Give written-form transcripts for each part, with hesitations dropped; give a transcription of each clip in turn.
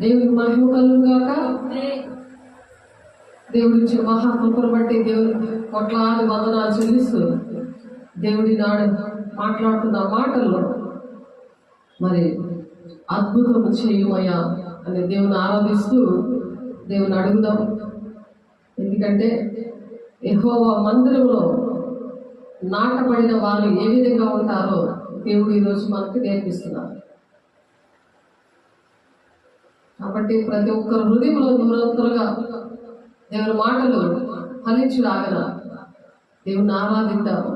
దేవునికి మహిమ కలుగును గాక. దేవుడి నుంచి మహాకృపను బట్టి దేవుడు కోట్లాది వందనాలు చెల్లిస్తూ దేవుడి నాడు మాట్లాడుతున్న మాటల్లో మరి అద్భుతం చేయమయ్యా అని దేవుని ఆరాధిస్తూ దేవుని అడుగుదాం. ఎందుకంటే యెహోవా మందిరంలో నాటబడిన వారు ఏ విధంగా ఉంటారో దేవుడు ఈరోజు మనకు నేర్పిస్తున్నారు. కాబట్టి ప్రతి ఒక్కరు హృదయంలో నిరంతరంగా దేవుని మాటలు ఫలించులాగన దేవుని ఆరాధిద్దాము.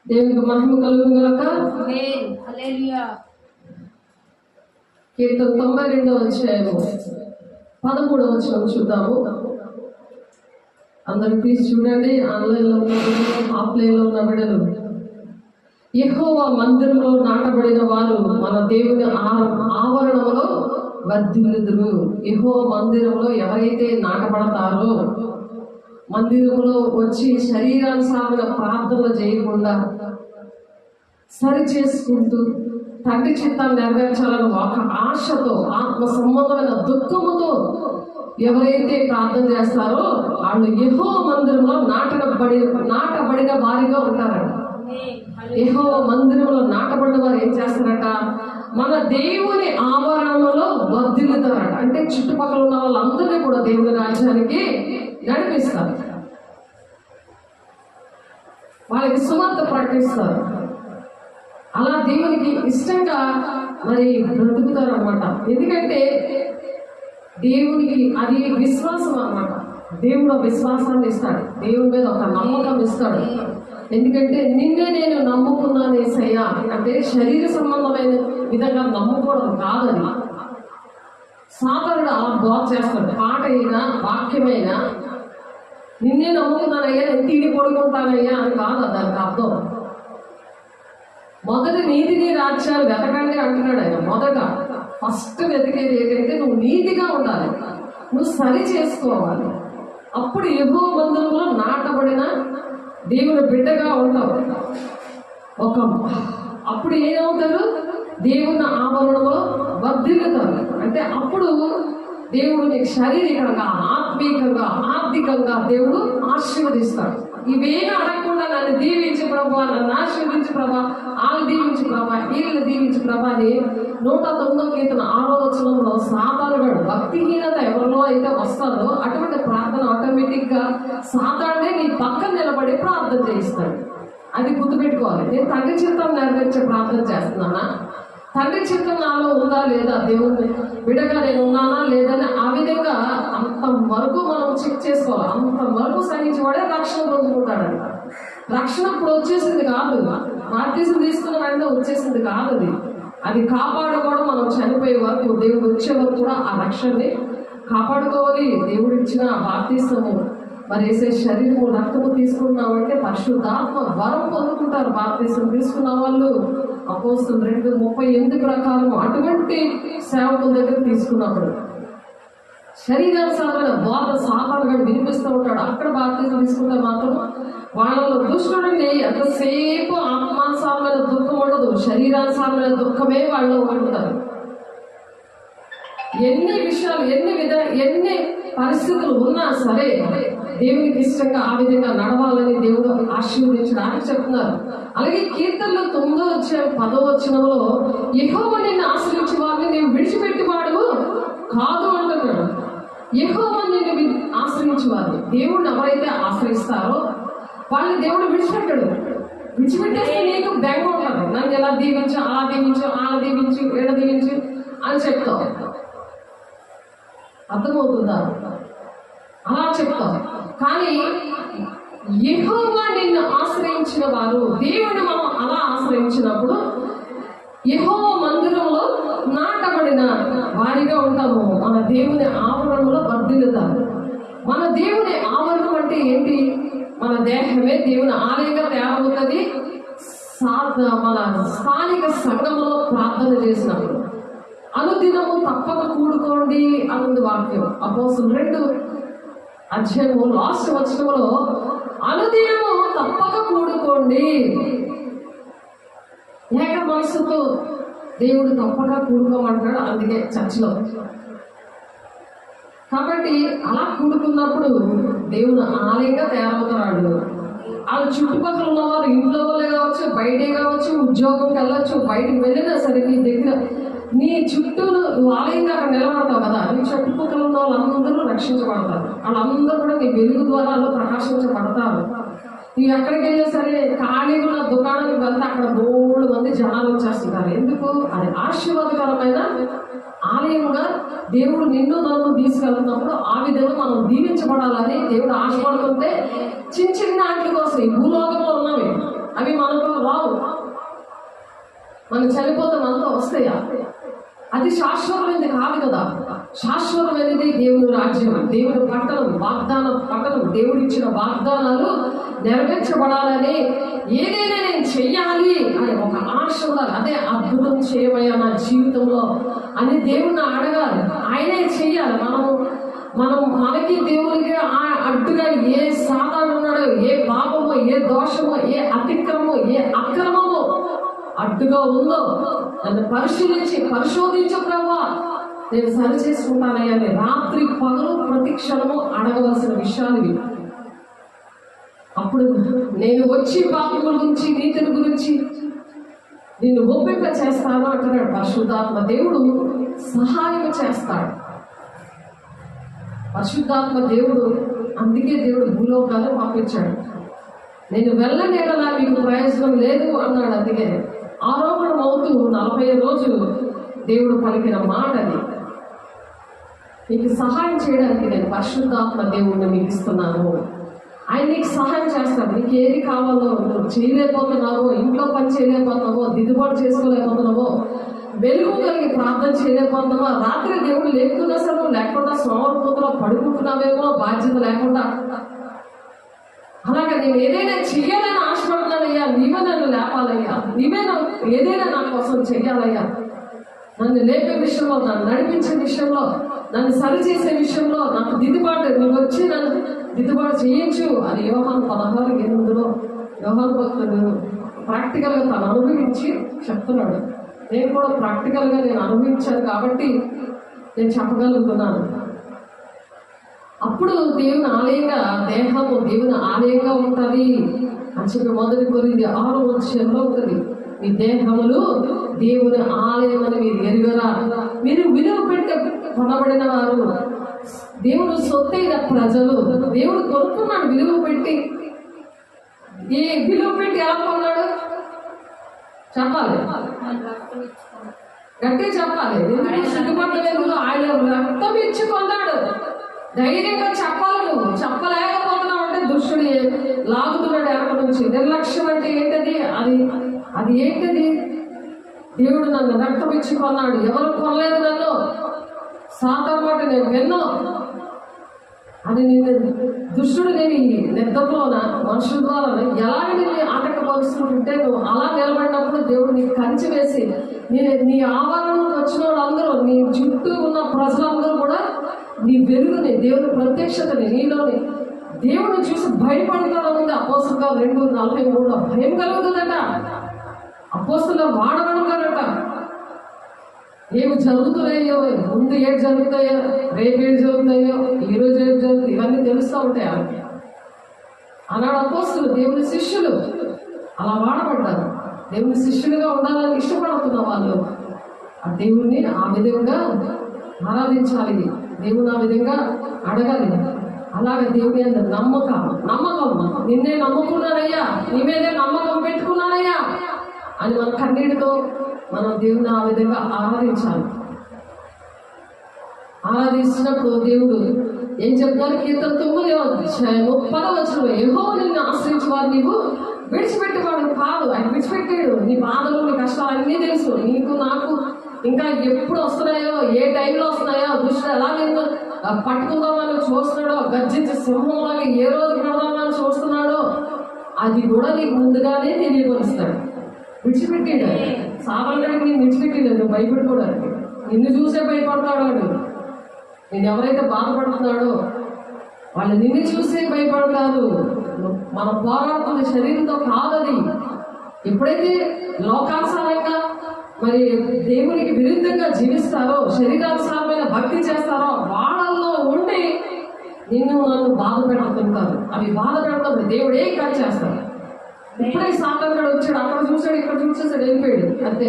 దేవునికి మహిమ కలుగును గాక. కీర్తన 92వ అధ్యాయము 13వ వచనం చూద్దాము. అందరూ తీసి చూడండి. ఆన్లైన్లో ఉన్న బిడ్డలు, ఆఫ్లైన్లో ఉన్న బిడ్డలు. యెహోవా మందిరంలో నాటబడిన వారు మన దేవుని ఆవరణంలో వర్ధిల్లుదురు. యెహోవా మందిరంలో ఎవరైతే నాటబడతారో, మందిరంలో వచ్చి శరీరానుసారమైన ప్రార్థనలు చేయకుండా సరి చేసుకుంటూ తండ్రి చిత్తాన్ని నెరవేర్చాలని ఒక ఆశతో, ఆత్మ సంబంధమైన దుఃఖముతో ఎవరైతే ప్రార్థన చేస్తారో వాళ్ళు యెహోవా మందిరంలో నాటబడిన వారిగా ఉంటారట. యెహోవా మందిరంలో నాటబడిన వారు ఏం చేస్తారట? మన దేవుని ఆవరణలో వర్ధిల్లుతారట. అంటే చుట్టుపక్కల ఉన్న వాళ్ళందరినీ కూడా దేవుని రాజ్యానికి నడిపిస్తారు, వాళ్ళకి సువార్త ప్రకటిస్తారు. అలా దేవునికి ఇష్టంగా మరి బ్రతుకుతారు అన్నమాట. ఎందుకంటే దేవునికి అది విశ్వాసం అన్నమాట. దేవుడు విశ్వాసాన్ని ఇస్తాడు, దేవుని మీద ఒక నమ్మకం ఇస్తాడు. ఎందుకంటే నిన్నే నేను నమ్ముకున్నాను యేసయ్యా అంటే శరీర సంబంధమైన విధంగా నమ్ముకోవడం కాదని సాతానుడు అలా బోధ చేస్తాడు. పాట అయినా వాక్యమైనా నిన్నే నమ్ముకున్నానయ్యా, నేను తిని పడుకుంటానయ్యా అని కాదు దానికి అర్థం. మొదటి నీతిని రాజ్యాలు వెతకండి అంటున్నాడు ఆయన. మొదట ఫస్ట్ వెతికేది ఏంటంటే నువ్వు నీతిగా ఉండాలి, నువ్వు సరి చేసుకోవాలి. అప్పుడు యెహోవా మందిరంలో నాటబడిన దేవుని బిడ్డగా ఉంటావు. అప్పుడు ఏమవుతారు? దేవుని ఆవరణలో వర్ధిల్లుతారు. అంటే అప్పుడు దేవుడు నీకు శారీరకంగా, ఆత్మీయంగా, ఆర్థికంగా దేవుడు ఆశీర్వదిస్తాడు. ఇవేమీ అడగకుండా నన్ను దీవించు ప్రభా, నన్ను ఆశీర్వించు ప్రభా, వాళ్ళు దీవించు ప్రభా, వీళ్ళు దీవించు ప్రభా అని 109వ కీర్తన 6వ వచనంలో సాతానుడు భక్తిహీనత ఎవరిలో అయితే వస్తుందో అటువంటి ప్రార్థన ఆటోమేటిక్గా సాతానుడే నీ పక్కన నిలబడి ప్రార్థన చేయిస్తాడు. అది గుర్తుపెట్టుకోవాలి. నేను తండ్రి చిత్తం నెరవేర్చే ప్రార్థన చేస్తున్నానా, తండ్రి చిత్తం నాలో ఉందా లేదా, దేవుని విడగా నేను ఉన్నానా లేదని ఆ విధంగా అంతవరకు మనం చెక్ చేసుకోవాలి. అంతవరకు సహించేవాడే రక్షణ పొందుకుంటాడంట. రక్షణ ఇప్పుడు వచ్చేసింది కాదు, బాప్తిసం తీసుకున్న వెంటనే వచ్చేసింది కాదు. అది కాపాడుకోవడం మనం చనిపోయే వరకు, దేవుడు వచ్చే వరకు కూడా ఆ రక్షణని కాపాడుకోవాలి. దేవుడు ఇచ్చిన బాప్తిసము మరి వేసే శరీరము రక్తము తీసుకున్నామంటే పరిశుద్ధాత్మ వరం పొందుకుంటారు. బాప్తిసం తీసుకున్న వాళ్ళు అపోస్తలులు 2:38 ప్రకారం అటువంటి సేవకుల దగ్గర తీసుకున్నప్పుడు శరీరానుసారమైన బోధ సాధారణంగా వినిపిస్తూ ఉంటాడు. అక్కడ బాప్తిసం తీసుకుంటే మాత్రం వాళ్ళలో దుష్టుడిని ఎంతసేపు ఆత్మానుసారమైన దుఃఖం ఉండదు, శరీరానుసారమైన దుఃఖమే వాళ్ళు ఉంటారు. ఎన్ని విషయాలు, ఎన్ని పరిస్థితులు ఉన్నా సరే దేవునికి ఇష్టంగా ఆ విధంగా నడవాలని దేవుడు ఆశీర్వదించడానికి చెప్తున్నారు. అలాగే కీర్తనలో 9వ అధ్యాయం 10వ వచనంలో యెహోవా నిన్ను ఆశ్రయించే వారిని నీవు విడిచిపెట్టి వాడు కాదు అంటున్నాడు. యెహోవా నిన్ను ఆశ్రయించే వారిని, దేవుడిని ఎవరైతే ఆశ్రయిస్తారో వాళ్ళని దేవుడు విడిచిపెట్టాడు. విడిచిపెట్టేస్తే నీకు బెంగ ఉంటారు. నన్ను ఎలా దీవించు, అలా దీవించు, అలా దీవించు, ఏడ దీవించు అని చెప్తావు. అర్థమవుతుందా? అలా చెప్తావు. కానీ యెహోవా నిన్ను ఆశ్రయించిన వారు, దేవుని మనం అలా ఆశ్రయించినప్పుడు యెహోవా మందిరంలో నాటబడిన వారిగా ఉంటాము. మన దేవుని ఆవరణలో వర్ధిల్లుతారు. మన దేవుని ఆవరణం అంటే ఏంటి? మన దేహమే దేవుని ఆలయంగా తయారవుతుంది. మన స్థానిక సంఘంలో ప్రార్థన చేసినప్పుడు అనుదినము తప్పక కూడుకోండి అన్నది వాక్యం. అపోస్తలులు 2వ అధ్యాయము లాస్ట్ వచనంలో అనుదినము తప్పక కూడుకోండి. ఏక మనసుతో దేవుడు తప్పక కూడుకోమంటాడు. అందుకే చర్చిలో కాబట్టి అలా కూడుకున్నప్పుడు దేవుడు ఆలయంగా తయారవుతున్నాడు. వాళ్ళ చుట్టుపక్కల ఉన్న వారు ఇంట్లో వాళ్ళే కావచ్చు, బయటే కావచ్చు, ఉద్యోగంకి వెళ్ళవచ్చు, బయటకు వెళ్ళినా సరే నీ దగ్గర నీ చుట్టూ నువ్వు ఆలయంగా అక్కడ నిలబడతావు కదా, నీ చుట్టుపక్కల ఉన్న వాళ్ళందరూ రక్షించబడతారు. వాళ్ళందరూ కూడా నీ వెలుగు ద్వారా ప్రకాశించబడతారు. నువ్వు ఎక్కడికి వెళ్ళినా సరే ఖాళీగా ఉన్న దుకాణానికి వెళ్తే అక్కడ 3 మంది జనాలు వచ్చేస్తుంటారు. ఎందుకు? అది ఆశీర్వాదకరమైన ఆలయంగా దేవుడు నిన్ను నన్ను తీసుకెళ్తున్నప్పుడు ఆ విధంగా మనం దీవించబడాలని దేవుడు ఆశపడుతుంటే చిన్న చిన్న ఆటల కోసం ఈ భూలోకంలో ఉన్నవి అవి మనకు మనం చనిపోతాం అంతా వస్తాయా? అది శాశ్వతమైనది కాదు కదా. శాశ్వతమైనది దేవుని రాజ్యం, దేవుని పట్టణం, వాగ్దాన పట్టణం. దేవుడు ఇచ్చిన వాగ్దానాలు నెరవేర్చబడాలని, ఏదైనా నేను చెయ్యాలి అనే ఒక ఆశ ఉండాలి. అదే అద్భుతం చేయమయ్యా నా జీవితంలో అని దేవుణ్ణి అడగాలి. ఆయనే చెయ్యాలి. మనం మనకి దేవునికి అడ్డుగా ఏ సాతాను ఉన్నాడో, ఏ పాపమో, ఏ దోషమో, ఏ అతిక్రమమో, ఏ అక్రమమో అడ్డుగా ఉందో నన్ను పరిశోధించు ప్రభా, నేను సరి చేసుకుంటానయ్యా అని రాత్రి పగలు ప్రతి క్షణము అడగవలసిన విషయాలు ఇవి. అప్పుడు నేను వచ్చి పాపముల గురించి, నీతిని గురించి నిన్ను ఒప్పింప చేస్తాను అంటున్నాడు. పరిశుద్ధాత్మ దేవుడు సహాయం చేస్తాడు. పరిశుద్ధాత్మ దేవుడు, అందుకే దేవుడు భూలోకాలు పంపించాడు. నేను వెళ్ళనేలా మీకు ప్రయోజనం లేదు అన్నాడు. అందుకే ఆరోపణం అవుతూ 40 రోజులు దేవుడు పలికిన మాటని నీకు సహాయం చేయడానికి నేను పరిశుద్ధాత్మ దేవుడిని మీకు ఇస్తున్నాను. ఆయన నీకు సహాయం చేస్తాడు. నీకు ఏది కావాలో, నువ్వు చేయలేకపోతున్నావో, ఇంట్లో పని చేయలేకపోతున్నావో, దిద్దుబాటు చేసుకోలేకపోతున్నావో, వెలుగు కలిగి ప్రార్థన చేయలేకపోతున్నావా, రాత్రి దేవుడు లేకుండా అసలు లేకుండా సోమరిపోతులో పడుకుంటున్నావేమో బాధ్యత లేకుండా, అలాగే నేను ఏదైనా చెయ్యాలని ఆశపడుతున్నానయ్యా, నీవే నన్ను లేపాలయ్యా, నీవే ఏదైనా నా కోసం చెయ్యాలయ్యా, నన్ను లేపే విషయంలో, నన్ను నడిపించే విషయంలో, నన్ను సరిచేసే విషయంలో నాకు దిద్దుబాటు, నువ్వు వచ్చి నన్ను దిద్దుబాటు చేయొచ్చు అని యోహాను 16:8 యోహాను భక్తుడు ప్రాక్టికల్గా తను అనుభవించి చెప్తున్నాడు. నేను కూడా ప్రాక్టికల్గా నేను అనుభవించాను కాబట్టి నేను చెప్పగలుగుతున్నాను. అప్పుడు దేవుని ఆలయంగా, దేహము దేవుని ఆలయంగా ఉంటుంది అని చెప్పి 1 కొరింథీ 6:6 ఉంటుంది. మీ దేహములు దేవుని ఆలయం అని మీరు ఎరుగరా, మీరు విలువ పెట్టి కొనబడిన వారు, దేవుడు సొత్తైన ప్రజలు. దేవుడు కొనుక్కున్నాడు విలువ పెట్టి. ఏ విలువ పెట్టి ఎలా కొన్నాడు చెప్పాలి, గట్టి చెప్పాలి. సిగ్గుపడలేదు, ఆయన రక్తం ఇచ్చి కొన్నాడు. ధైర్యంగా చెప్పాలి. నువ్వు చెప్పలేకపోతున్నావు అంటే దుష్టుడు లాగుతున్నాడు వెనక నుంచి. నిర్లక్ష్యం అంటే ఏంటది? అది ఏంటది? దేవుడు నన్ను రక్తం ఇచ్చి కొన్నాడు. ఎవరు కొనలేదు నన్ను. సాతాను మాట నేను విన్నా అని నిన్ను దుష్టుడు నేను నిద్రలోన మనుషుల ద్వారా ఎలాగ నిన్ను ఆటంకపరుస్తుంటే నువ్వు అలా నిలబడినప్పుడు దేవుడు నీకు కంచి వేసి నీ ఆవరణకు వచ్చిన వాళ్ళందరూ, నీ చుట్టూ ఉన్న ప్రజలందరూ కూడా నీ వెలుగుని, దేవుని ప్రత్యక్షతని, నీలోని దేవుడు చూసి భయపడతాడు ఉంది. అపోస్తలులు 2:43 భయం కలుగుతుందట. అపోస్తలులు వాడబడతారట. ఏమి జరుగుతున్నాయో, ముందు ఏది జరుగుతాయో, రేపు ఏది జరుగుతాయో, ఈరోజు ఏది జరుగుతాయో, ఇవన్నీ తెలుస్తూ ఉంటాయి వాళ్ళకి. ఆనాడు అపోస్తలులు దేవుని శిష్యులు అలా వాడబడ్డారు. దేవుని శిష్యులుగా ఉండాలని ఇష్టపడుతున్న వాళ్ళు ఆ దేవుణ్ణి ఆ విధంగా ఆరాధించాలి, దేవుని ఆ విధంగా అడగాలి. అలాగే దేవుని అందరు నమ్మకం నిన్నే నమ్ముకున్నానయ్యా, నీ మీదే నమ్మకం పెట్టుకున్నానయ్యా అని మన కన్నీటితో మనం దేవుని ఆ విధంగా ఆరాధించాలి. ఆరాధిస్తున్నప్పుడు దేవుడు ఏం చెప్తారు? కీర్తన 9:30 యెహోవా నిన్ను ఆశ్రయించు వారు నీవు విడిచిపెట్టేవాడు కాదు. ఆయన విడిచిపెట్టాడు. నీ బాధలు, నీ కష్టాలు అన్నీ తెలుసు. నీకు నాకు ఇంకా ఎప్పుడు వస్తున్నాయో, ఏ టైంలో వస్తున్నాయో, దుష్టుడు ఎలా నిన్ను పట్టుకుందామని చూస్తున్నాడో, గర్జించే సింహంలాగా ఏ రోజు పెడదామని చూస్తున్నాడో అది కూడా నీకు ముందుగానే తెలియపరుస్తాడు. విడిచిపెట్టాడు. సామాన్యుడికి నేను విడిచిపెట్టాడు. నువ్వు భయపడిపోవడానికి, నిన్ను చూసే భయపడతాడు. నేను ఎవరైతే బాధపడుతున్నాడో వాళ్ళు నిన్ను చూసే భయపడతారు. మనం పోరాడుతున్న శరీరంతో కాదది. ఎప్పుడైతే లోకానుసారంగా మరి దేవునికి విరుద్ధంగా జీవిస్తారో, శరీరానుసారమైన భక్తి చేస్తారో, వాళ్ళల్లో ఉండి నిన్ను నన్ను బాధ పెడుతుంటారు. అవి బాధ పెడుతుంది. దేవుడు ఏం కట్ చేస్తాడు. ఇప్పుడే సాతానుడు వచ్చాడు, అక్కడ చూసాడు, ఇక్కడ చూసేసాడు, వెళ్ళిపోయాడు, అంతే.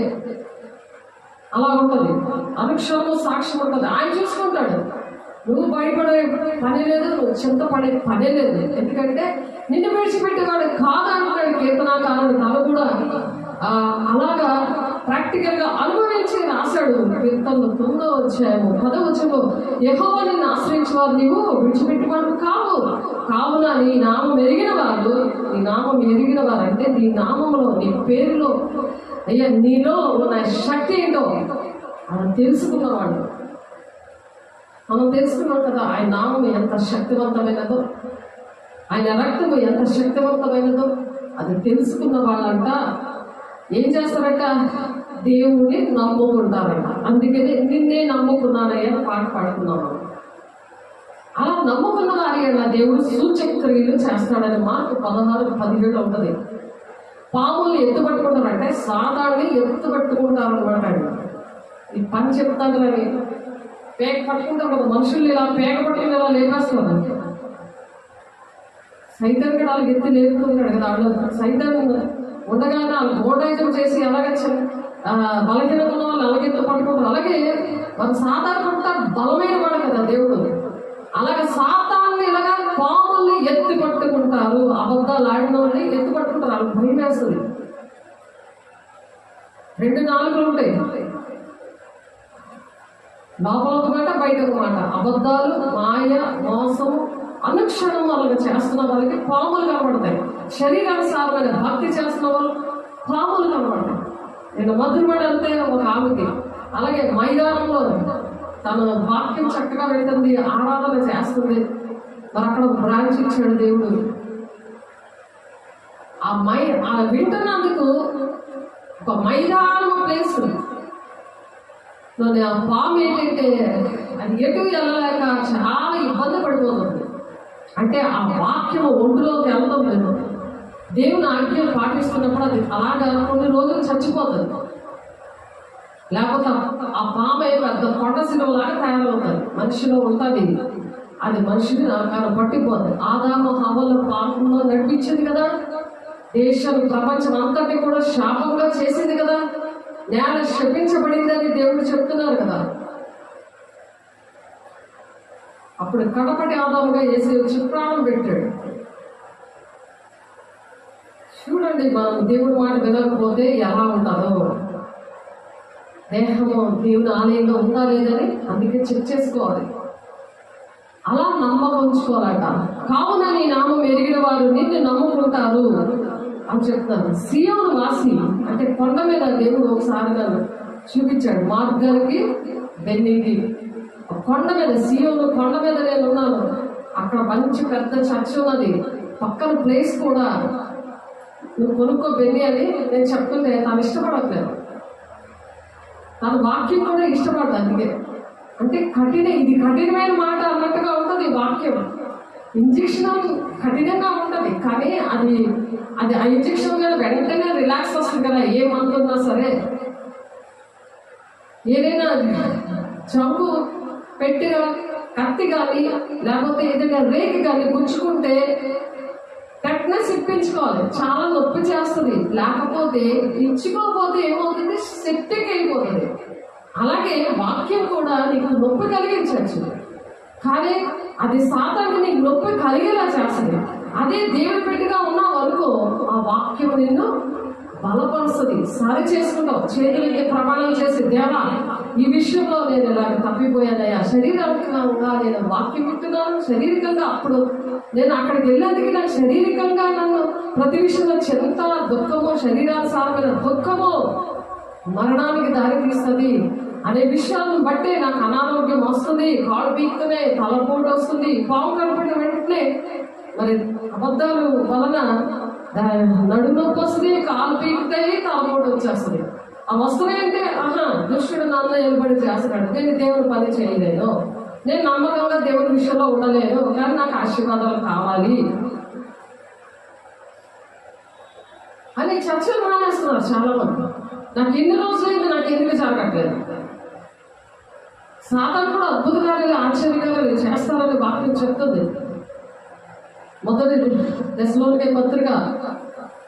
అలా ఉంటుంది. అనుక్షణము సాక్ష్యం ఉంటుంది. ఆయన చూసుకుంటాడు. నువ్వు భయపడే పని లేదు, నువ్వు చింతపడే పనే లేదు. ఎందుకంటే నిన్ను విడిచిపెట్టేవాడు కాదు అంటున్నాడు కీర్తనాకారుడు. తను కూడా అలాగా ప్రాక్టికల్గా అనుభవించి రాశాడు. కీర్తనలు 9:10 యెహోవా నిన్ను ఆశ్రయించేవారు నీవు విడిచిపెట్టేవాడు కావున నీ నామం ఎరిగిన వారు అంటే నీ నామంలో, నీ పేరులో అయ్యా నీలో ఉన్న శక్తి ఏంటో మనం తెలుసుకున్నవాడు. మనం తెలుసుకున్నాం కదా ఆయన నామం ఎంత శక్తివంతమైనదో, ఆయన రక్తము ఎంత శక్తివంతమైనదో. అది తెలుసుకున్న వాళ్ళంట ఏం చేస్తారంట, దేవుణ్ణి నమ్ముకుంటారంట. అందుకని నిన్నే నమ్ముకున్నానయ్యా పాట పాడుకున్నాము. అలా నమ్ముకున్న వారి దేవుడు సూచక క్రియలు చేస్తాడని మాట 16-17 ఉంటుంది. పాముల్ని ఎత్తుపట్టుకుంటారంటే సాధారణ ఎత్తుపట్టుకుంటారు అనమాట. ఈ పని చెప్తాను కానీ పేక పట్టుకుంటారు కదా, మనుషుల్ని ఇలా పేక పట్టుకుని ఇలా లేపేస్తున్నారు. సైతాన్ కూడా వాళ్ళకి ఎత్తి లేపుతున్నాడు కదా. వాళ్ళు సైతాన్ ఉండగానే వాళ్ళు గోడైజం చేసి అలాగే బలహీనంగా ఉన్న వాళ్ళు అలాగే ఎత్తు పట్టుకుంటారు. అలాగే వాళ్ళు సాధారణ బలమైన వాడు కదా దేవుడు. అలాగే సాతాన్ని ఇలాగా పాముల్ని ఎత్తి పట్టుకుంటారు. అబద్ధాలు ఆడిన వాళ్ళని ఎత్తి పట్టుకుంటారు. వాళ్ళు భయం వేస్తుంది. 2 నాలుగులు ఉంటాయి, లోపల ఒక మాట బయట ఒక మాట. అబద్ధాలు, మాయ, మోసము అనుక్షణం వాళ్ళకి చేస్తున్న వాళ్ళకి పాములు కనబడతాయి. శరీరానుసారమైన భక్తి చేస్తున్న వాళ్ళు పాములు కనబడతాయి. నేను మధురపడి అంతే ఒక ఆమెకి అలాగే మైదానంలో తన వాక్యం చక్కగా వెళ్తుంది, ఆరాధన చేస్తుంది. మరి అక్కడ బ్రాంచ్ ఇచ్చాడు దేవుడు. ఆ వింటున్నందుకు ఒక మైదానం ప్లేస్. ఆ పాము ఏంటంటే అది ఎటు వెళ్ళలేక చాలా ఇబ్బంది పడిపోతుంది. అంటే ఆ వాక్యం ఒంటిలోకి వెళ్ళడం లేదు. దేవుని ఆజ్ఞలు పాటిస్తున్నప్పుడు అది అలాగా కొన్ని రోజులు చచ్చిపోతుంది. లేకపోతే ఆ పామే పెద్ద కొండ శిలువలాగా తయారవుతుంది. మనిషిలో ఉంటుంది, అది మనిషిని నరకాన్ని పట్టిపోతుంది. ఆదాము హవ్వల పాపంలో నడిపించింది కదా, దేశం ప్రపంచం అంతటి కూడా శాపంగా చేసింది కదా, నేల శపించబడిందని దేవుడు చెప్తున్నారు కదా. అప్పుడు కడపటి ఆదాముగా వేసి వచ్చి ప్రాణం పెట్టాడు. చూడండి, మనం దేవుడి మాట వినకపోతే ఎలా ఉంటుందో. దేహము దేవుని ఆలయంలో ఉందా లేదని అందుకే చెక్ చేసుకోవాలి. అలా నమ్మకం ఉంచుకోవాలట. కావున నీ నామం ఎరిగిన వారు నిన్ను నమ్ముకుంటారు అని చెప్తాను. సియోను వాసి అంటే కొండ మీద దేవుడు ఒకసారి నన్ను చూపించాడు. మార్గానికి బెన్నికి కొండ మీద, సియోను కొండ మీద నేను ఉన్నాను. అక్కడ మంచి పెద్ద చర్చ్ ఉన్నది, పక్కన ప్లేస్ కూడా. నువ్వు కొనుక్కో బెన్ని అని నేను చెప్తుంటే తను ఇష్టపడట్లేదు. తన వాక్యం కూడా ఇష్టపడదు. అందుకే అంటే ఇది కఠినమైన మాట అన్నట్టుగా ఉంటుంది వాక్యం. ఇంజెక్షన్ కఠినంగా ఉంటుంది, కానీ అది ఆ ఇంజెక్షన్ మీద వెంటనే రిలాక్స్ వస్తుంది కదా. ఏ మందు ఉన్నా సరే, ఏదైనా జంపు పెట్టి కత్తి కానీ లేకపోతే ఏదైనా రేకి కానీ గుచ్చుకుంటే టెట్నస్ ఇప్పించుకోవాలి. చాలా నొప్పి చేస్తుంది. లేకపోతే ఇచ్చుకోకపోతే ఏమవుతుంది, సెప్టిక్ అయిపోతుంది. అలాగే వాక్యం కూడా నీకు నొప్పి కలిగించవచ్చు, కానీ అది సాధారణ నీకు నొప్పి కలిగేలా చేస్తుంది. అదే దేవుడి పెట్టిగా ఉన్నావు అనుకో, ఆ వాక్యం నిన్ను బలపరుస్తుంది, సరి చేసుకుంటావు. చేతులకి ప్రమాణం చేసి, దేవా ఈ విషయంలో నేను ఇలాగ తప్పిపోయానయ్యా, శారీరకంగా నేను వాక్యం వింటున్నాను, శారీరకంగా అప్పుడు నేను అక్కడికి వెళ్ళేందుకు నాకు శారీరకంగా నన్ను ప్రతి విషయంలో చింత, దుఃఖము, శరీరానుసారమైన దుఃఖము మరణానికి దారి తీస్తుంది అనే విషయాలను బట్టే నాకు అనారోగ్యం వస్తుంది, కాళ్ళు పీకుతూనే తలపోటు వస్తుంది. పాము కనపడిన వెంటనే మరి అబద్ధాలు వలన నడుము నొప్పి వస్తుంది, కాలు పీకుతాయి, తలపోటు వచ్చేస్తుంది. ఆ వస్తువులు అంటే దుష్టుడు నన్ను నిలబడి చేస్తున్నాడు, నేను దేవుని పని చేయలేను, నేను నమ్మకంగా దేవుని విషయంలో ఉండలేను, కానీ నాకు ఆశీర్వాదాలు కావాలి అని చర్చలు మానేస్తున్నారు చాలా మంది. నాకు ఎన్ని రోజులైంది, నాకు ఎందుకు జరగట్లేదు. సాతాను కూడా అద్భుత కార్యాలు, ఆశ్చర్యకార్యాలు చేస్తారని వాక్యం చెప్తుంది. మొదటి దశలోనికే పత్రిక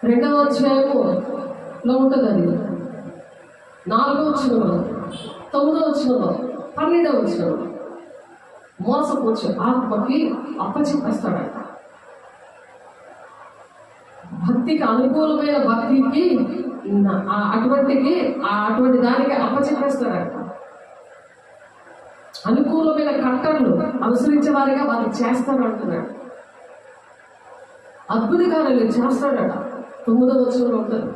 2వ అధ్యాయములో ఉంటుంది. అది 4వ వచనంలో, 9వ వచనంలో, 12వ వచనంలో మోసపోచ్చు ఆత్మకి అప్పచెప్పేస్తాడట. భక్తికి అనుకూలమైన భక్తికి అటువంటి దానికి అప్పచెప్పేస్తాడట. అనుకూలమైన కట్టర్లు అనుసరించే వారిగా వాళ్ళు చేస్తాడు అంటున్నాడు. అద్భుత కార్యాలు చేస్తాడట. 9వ వచనంలో ఉంటుంది.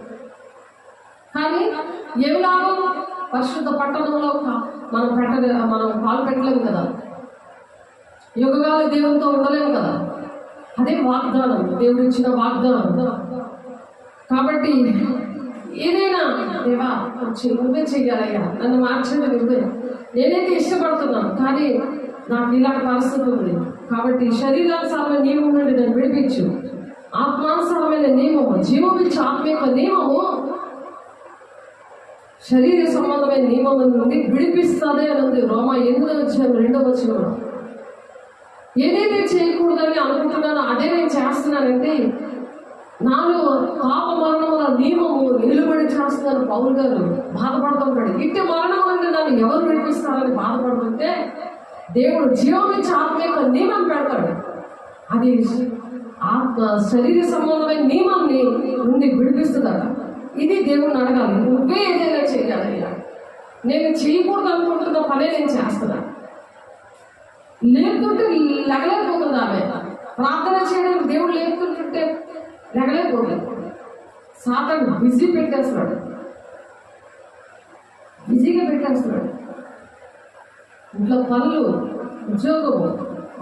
కానీ ఏమి లాభం? పరిశుద్ధ పట్టణంలో మనం పాలు పెట్టలేము కదా, యుగగాలు దేవునితో ఉండలేము కదా. అదే వాగ్దానం, దేవుడు ఇచ్చిన వాగ్దానం. కాబట్టి ఏదైనా దేవా నువ్వే చెయ్యాలయ్యా, నన్ను మార్చండి నువ్వే. నేనైతే ఇష్టపడుతున్నాను, కానీ నాకు ఇలాంటి పరిస్థితి ఉంది. కాబట్టి శరీరానుసారమైన నియమం నుండి నన్ను విడిపించు. ఆత్మానుసారమైన నియమము, జీవం ఇచ్చే ఆత్మీయ నియమము శరీర సంబంధమైన నియమం నుండి విడిపిస్తుంది అని ఉంది రోమా 8:2. ఏదైతే చేయకూడదని అనుకుంటున్నానో అదే నేను చేస్తున్నానంటే నాలో పాప మరణముల నియమము నిలుబడి చేస్తున్నాను. పౌలు గారు బాధపడుతుంటాడు. ఇట్టి మరణం నుండి నన్ను ఎవరు విడిపిస్తారని బాధపడుతుంటే దేవుడు జీవం ఇచ్చే ఆత్మ యొక్క నియమం పెడతాడు. అది శరీర సంబంధమైన నియమాన్ని నుండి విడిపిస్తుందట. ఇది దేవుడిని అడగాలి, నువ్వే ఏదైనా చేయాలి. నేను చేయకూడదు అనుకుంటున్న పనే నేను చేస్తున్నా. లేకుంటే లెగలేకపోతుంది ఆమె. ప్రార్థన చేయడానికి దేవుడు లేకుంటుంటే లెగలేకపోతుంది. సాతాను బిజీగా పెట్టేస్తున్నాడు. ఇంట్లో పనులు, ఉద్యోగము,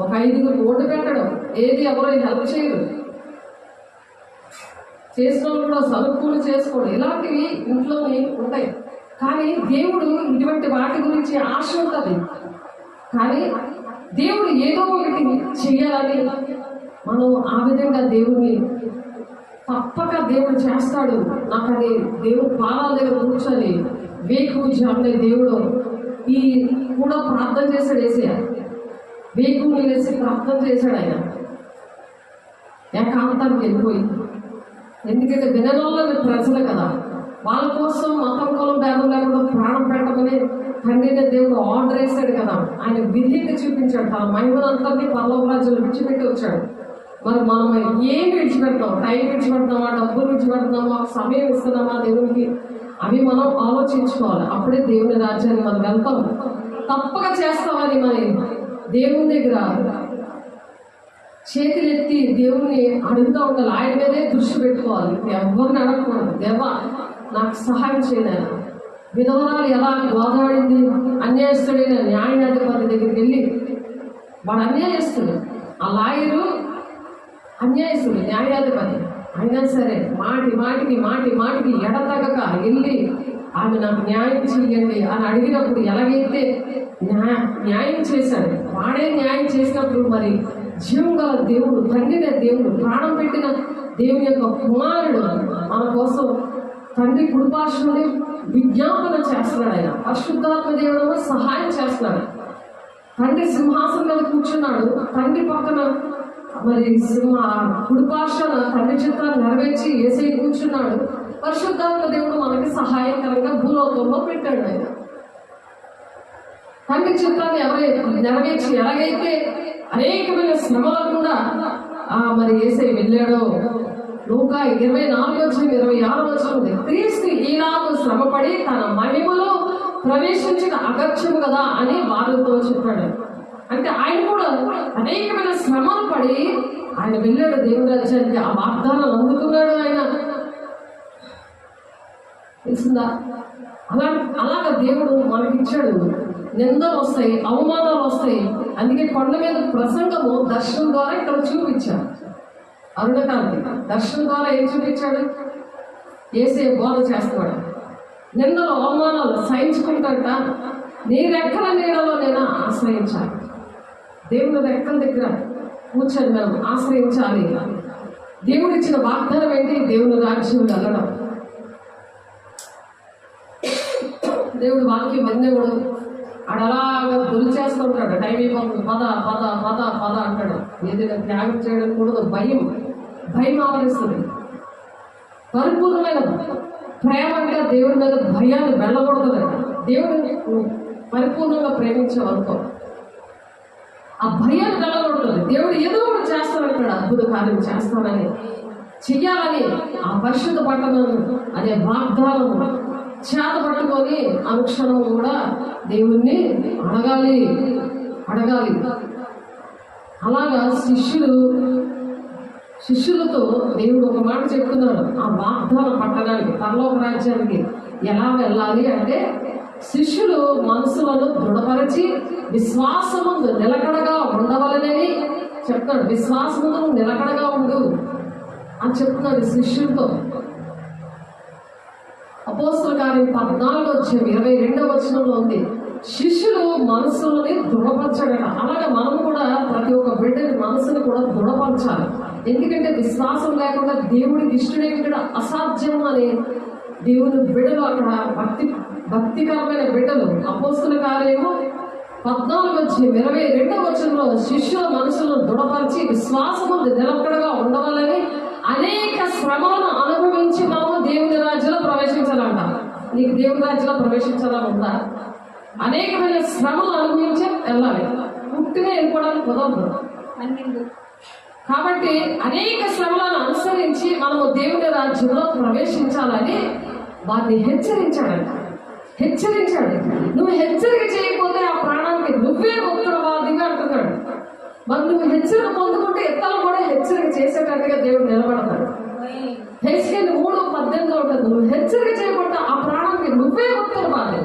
ఒక 5గురికి ఓటు పెట్టడం, ఏది ఎవరో హెల్ప్ చేయరు, చేసిన వాళ్ళు కూడా సరుకులు చేసుకోవడం, ఇలాంటివి ఇంట్లోనే ఉంటాయి. కానీ దేవుడు ఇటువంటి వాటి గురించి ఆశ ఉంటుంది. కానీ దేవుడు ఏదో ఒకటి చెయ్యాలని మనం ఆ విధంగా దేవుడిని తప్పక దేవుడు చేస్తాడు. నాకు అది దేవుడు పాదాల దగ్గర కూర్చొని వేకుజామునే దేవుడు ఈ కూడా ప్రార్థన చేశాడు. వేకుని వేసి ప్రార్థన చేశాడు ఆయన ఏకాంతానికి వెళ్ళిపోయి. ఎందుకంటే వినడంలో ప్రజలు కదా, వాళ్ళ కోసం మతం కులం భేదం లేకుండా ప్రాణం పెట్టమని తండ్రిని దేవుడు ఆర్డర్ వేశాడు కదా. ఆయన విధిని చూపించాడు, తన మహిమనంతని పర్లోక రాజ్యాలు విడిచిపెట్టి వచ్చాడు. మరి మనం ఏం విడిచిపెడతాం? టైం విడిచిపెడతామా, డబ్బులు విడిచిపెడతామా, సమయం ఇస్తున్నామా దేవునికి? అవి మనం ఆలోచించుకోవాలి. అప్పుడే దేవుని రాజ్యాన్ని మనం వెళ్తాం. తప్పక చేస్తామని మరి దేవుని దగ్గర చేతులెత్తి దేవుణ్ణి అడుగుతూ ఉండాలి. ఆయన మీదే దృష్టి పెట్టుకోవాలి. ఎవరిని అడగకూడదు. దేవా నాకు సహాయం చేయలేను. విధవరాలు ఎలా గోదాడింది, అన్యాయస్తుడైన న్యాయాధిపతి దగ్గరికి వెళ్ళి, వాడు అన్యాయస్తుడు, ఆ లాయరు అన్యాయస్తుడు, న్యాయాధిపతి అయినా సరే మాటికి ఎడతగక వెళ్ళి ఆమె నాకు న్యాయం చెయ్యండి అని అడిగినప్పుడు ఎలాగైతే న్యాయం చేశాడు, వాడే న్యాయం చేసినప్పుడు మరి జీవం గల దేవుడు, తండ్రిన దేవుడు, ప్రాణం పెట్టిన దేవుని యొక్క కుమారుడు మన కోసం తండ్రి కుడిపార్శ్వని విజ్ఞాపన చేస్తున్నాడు. ఆయన పరిశుద్ధాత్మ దేవుడు సహాయం చేస్తున్నాడు. తండ్రి సింహాసనం మీద కూర్చున్నాడు. తండ్రి పక్కన మరి కుడిపార్శ్వన తండ్రి చిత్రాన్ని నెరవేర్చి యేసయ్య కూర్చున్నాడు. పరిశుద్ధాత్మ దేవుడు మనకి సహాయకరంగా భూలోకంలో పెట్టాడు. ఆయన తండ్రి చిత్రాన్ని ఎవరైతే నెరవేర్చి ఎలాగైతే అనేకమైన శ్రమల కూడా మరి యేసయ్య వెళ్ళాడో, లూకా 24:26 క్రీస్తు ఈనాడు శ్రమపడి తన మహిమలో ప్రవేశించిన అగత్యము కదా అని వారితో చెప్పాడు. అంటే ఆయన కూడా అనేకమైన శ్రమలు పడి ఆయన వెళ్ళాడు దేవుని రాజ్యానికి. ఆ వాగ్దానాలు అందుకున్నాడు ఆయన. తెలిసిందా? అలాగా దేవుడు మనకిచ్చాడు. నిందలు వస్తాయి, అవమానాలు వస్తాయి. అందుకే కొండ మీద ప్రసంగము దర్శనం ద్వారా ఇక్కడ చూపించాడు. అరుణకాంతి దర్శనం ద్వారా ఏం చూపించాడు? యేసయ్య బోధ చేస్తున్నాడు. నిందలు అవమానాలు సహించుకుంటాట. నీ రెక్కల నీడలో నేను ఆశ్రయించాలి. దేవుని రెక్కల దగ్గర కూర్చొని మనం ఆశ్రయించాలి. దేవుడు ఇచ్చిన వాగ్దానం ఏంటి? దేవుని రాజ్యం వెళ్ళడం. దేవుడు వాక్యం వినేవాడు. ఆడలాగా దొరి చేస్తుంటాడు. టైం అయిపోతుంది, పద పద పద పద అంటాడు. ఏదైనా త్యాగం చేయడం కూడా భయం ఆవరిస్తుంది. పరిపూర్ణమైన ప్రేమ అంటే దేవుడి మీద భయాన్ని వెళ్ళకూడదంట. దేవుడిని పరిపూర్ణంగా ప్రేమించేవనుకో ఆ భయాన్ని వెళ్ళకూడదు. దేవుడు ఏదో ఒకటి చేస్తానంటాడు, అద్భుత కార్యం చేస్తానని, చెయ్యాలని ఆ పరిశుద్ధ పట్టణం అనే వాగ్దానం చేత పట్టుకొని అనుక్షణం కూడా దేవుణ్ణి అడగాలి. అలాగా శిష్యులు శిష్యులతో దేవుడు ఒక మాట చెప్తున్నాడు. ఆ వాగ్దాన పట్టణానికి, పరలోక రాజ్యానికి ఎలా వెళ్ళాలి అంటే, శిష్యులు మనసులను దృఢపరిచి విశ్వాసముందు నిలకడగా ఉండవలనని చెప్తాడు. విశ్వాసముందు నిలకడగా ఉండు అని చెప్తున్నాడు శిష్యులతో. అపోస్తలుల కార్యం 14:22 ఉంది, శిష్యులు మనసులని దృఢపరచాడట. అలాగే మనం కూడా ప్రతి ఒక్క బిడ్డని మనసుని కూడా దృఢపరచాలి. ఎందుకంటే విశ్వాసం లేకుండా దేవుడికి ఇష్టడేమిటో అసాధ్యం అని దేవుని బిడ్డలు అక్కడ భక్తికరమైన బిడ్డలు. అపోస్తలుల కార్యము 14:22 శిష్యుల మనసులను దృఢపరిచి విశ్వాసము నిలకడగా ఉండవాలని అనేక శ్రమలను అనుభవించి మనము దేవుని రాజ్యంలో ప్రవేశించాలంట. నీకు దేవుని రాజ్యంలో ప్రవేశించాలని ఉందా? అనేకమైన శ్రమలు అనుభవించే వెళ్ళాలి. పుట్టినే వెళ్ళిపోవడానికి కుదరదు. కాబట్టి అనేక శ్రమలను అనుసరించి మనము దేవుని రాజ్యంలో ప్రవేశించాలని వారిని హెచ్చరించాడు. నువ్వు హెచ్చరిక చేయకపోతే ఆ ప్రాణానికి నువ్వే ఉత్తరవాదిగా అంటున్నాడు. మరి నువ్వు హెచ్చరిక పొందుకుంటే ఇతరులు కూడా హెచ్చరిక చేసేటట్టుగా దేవుడు నిలబడతాడు. హెచ్చరిక 3:18 ఉంటుంది, నువ్వు హెచ్చరిక చేయకుండా ఆ ప్రాణానికి నువ్వే ఉత్తరవాది.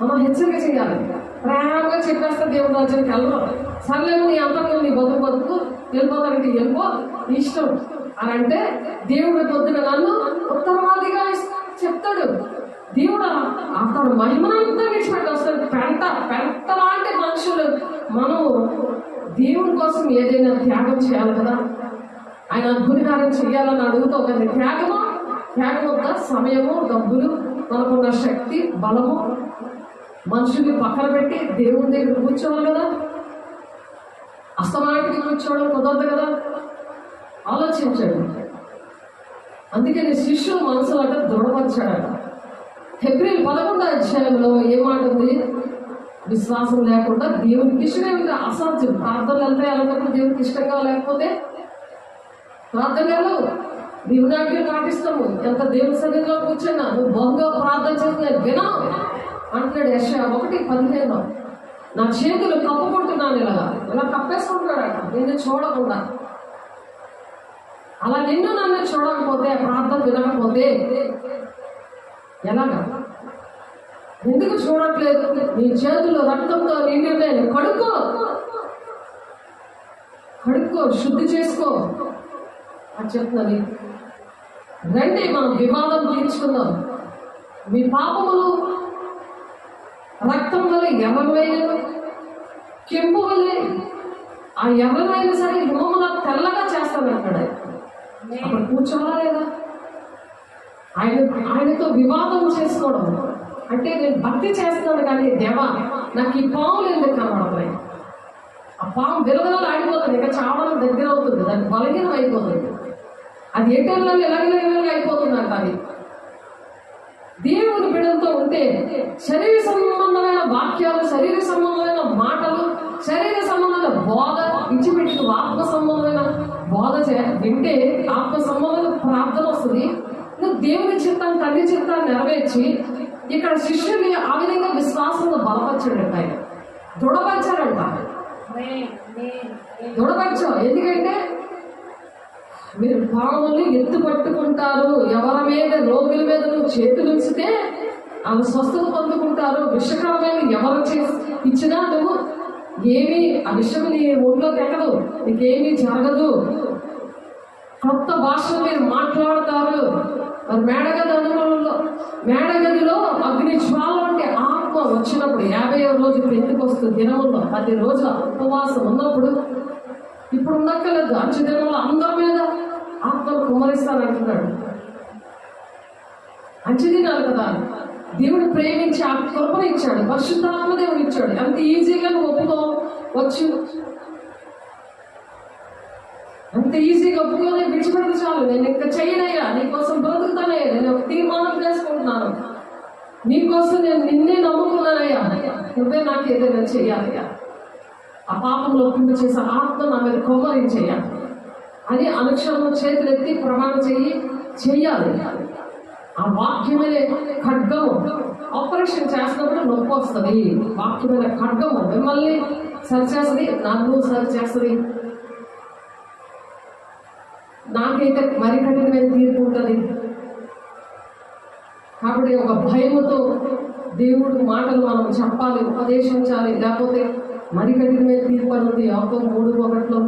మనం హెచ్చరిక చేయాలి. ప్రేమగా చెప్పేస్తే దేవుడి రాజ్యానికి వెళ్ళరు. సర్లేము నీ అంతకు నీ బతుకు వెళ్ళిపోతానికి వెళ్ళిపో, నీ ఇష్టం అని అంటే దేవుడి పొద్దున నన్ను ఉత్తరవాదిగా చెప్తాడు. దేవుడు అతడు మహిమనంతా విడిచిపెట్టి వస్తాడు. పెంట లాంటి మనుషులు మనం దేవుడి కోసం ఏదైనా త్యాగం చేయాలి కదా. ఆయన అద్భుత కార్యం చేయాలని అడుగుతూ ఒక త్యాగం వద్ద సమయము, డబ్బులు, మనకున్న శక్తి, బలము, మనుషుల్ని పక్కన పెట్టి దేవుడి దగ్గర కూర్చోవాలి కదా. అస్తమాటికి కూర్చోవడం కుదరదు కదా. ఆలోచించాడు. అందుకని శిష్యులు మనసులో అంటే దృఢపరిచాడు. హెబ్రీయులు 11 ఏమాట ఉంది? విశ్వాసం లేకుండా దేవునికి ఇష్టమే ఉంది, అసాధ్యం. ప్రార్థనలు వెళ్తే అలాంటప్పుడు దేవునికి ఇష్టంగా లేకపోతే ప్రార్థనలు దేవునాజ్ఞలు పాటిస్తాము. ఎంత దేవుని సన్నిధిలో కూర్చున్నా నువ్వు బహుగా ప్రార్థన చేసిన వినను అంటున్నాడు. యెషయా 1:15 నా చేతులు కప్పుకుంటున్నాను, ఇలా కప్పేసుకుంటున్నాడట నిన్ను చూడకుండా. అలా నన్ను చూడకపోతే, ప్రార్థన వినకపోతే ఎలాగా? ఎందుకు చూడట్లేదు? నీ చేతులు రక్తంతో నిండి కడుక్కో, శుద్ధి చేసుకో అని చెప్తున్నది. రండి మనం వివాదం తీర్చుకుందాం. మీ పాపములు రక్తం వల్ల ఎవరివైనా కెంపు వల్లే ఆ ఎవరివైనా సరే హిమములా తెల్లగా చేస్తానంటాడు. అక్కడ కూర్చోవాలా లేదా? ఆయనతో వివాదం చేసుకోవడం అంటే నేను భక్తి చేస్తున్నాను కానీ దేవా నాకు ఈ పాములు ఎందుకు కనబడతాయి? ఆ పాము విలువలు ఆడిపోతుంది, ఇక చావడం దగ్గర అవుతుంది, దానికి బలహీనం అయిపోతుంది. అది ఎటల్లో ఎలాగ అయిపోతుంది అంట. అది దేవుని బిడ్డలతో ఉంటే శరీర సంబంధమైన వాక్యాలు, శరీర సంబంధమైన మాటలు, శరీర సంబంధమైన బోధ విడిచిపెట్టి ఆత్మ సంబంధమైన బోధ వింటే ఆత్మ సంబంధమైన ప్రార్థన వస్తుంది. నువ్వు దేవుని చిత్తాన్ని, తండ్రి చిత్తాన్ని నెరవేర్చి ఇక్కడ శిష్యుని ఆ విధంగా విశ్వాసంలో బలపరచాడంట. ఆయన దృఢపరచాడంట. ఎందుకంటే మీరు పాములు ఎత్తు పట్టుకుంటారు, ఎవరి మీద రోగుల మీద నువ్వు చేతులు ఉంచితే ఆమె స్వస్థత పొందుకుంటారు. విషకరమైన ఎవరు ఇచ్చినా నువ్వు ఏమి ఆ విషయం నీ ఒంట్లోకి ఎక్కదు, నీకేమీ జరగదు. కొత్త భాషలు మీరు మాట్లాడతారు. మరి మేడగదిలో అగ్ని జ్వాల వంటి ఆత్మ వచ్చినప్పుడు 50వ రోజు పెంతుకొస్తుంది దినముల్లో 10 రోజుల ఉపవాసం ఉన్నప్పుడు, ఇప్పుడు ఉండక్కర్లేదు, అంచు దినంలో అందరి మీద ఆత్మను కుమ్మరిస్తానంటున్నాడు. అంచు దినాలు కదా, దేవుడు ప్రేమించి ఆ కృపను ఇచ్చాడు, పరిశుద్ధాత్మ దేవుడు ఇచ్చాడు. అంత ఈజీగా ఒప్పుకోవచ్చు, అంత ఈజీగా ఒప్పుకోలే విడిచిపెడితే చాలు. నేను ఇంకా చెయ్యనయ్యా, నీకోసం బ్రతుకుతానయ్యా, నేను ఒక తీర్మానం చేసుకుంటున్నాను, నీకోసం నేను నిన్నే నమ్ముకున్నానయ్యా, నువ్వే నాకు ఏదైనా చెయ్యాలయ్యా, ఆ పాపంలో కింద చేసే ఆత్మ నా మీద కొమ్మరించేయ్యా అని అనుక్షణం చేతులెత్తి ప్రమాణం చెయ్యాలి. ఆ వాక్యమైన ఖడ్గము ఆపరేషన్ చేసినప్పుడు నొప్పి వస్తుంది. వాక్యమైన ఖడ్గము మిమ్మల్ని సరిచేస్తుంది, నన్ను సరిచేస్తుంది. నాకైతే మరి కఠినమైన తీర్పు ఉంటుంది. కాబట్టి ఒక భయముతో దేవుడు మాటలు మనం చెప్పాలి, ఉపదేశించాలి. లేకపోతే మరి కఠినమైన తీర్పు అనేది యాకోబు 3:1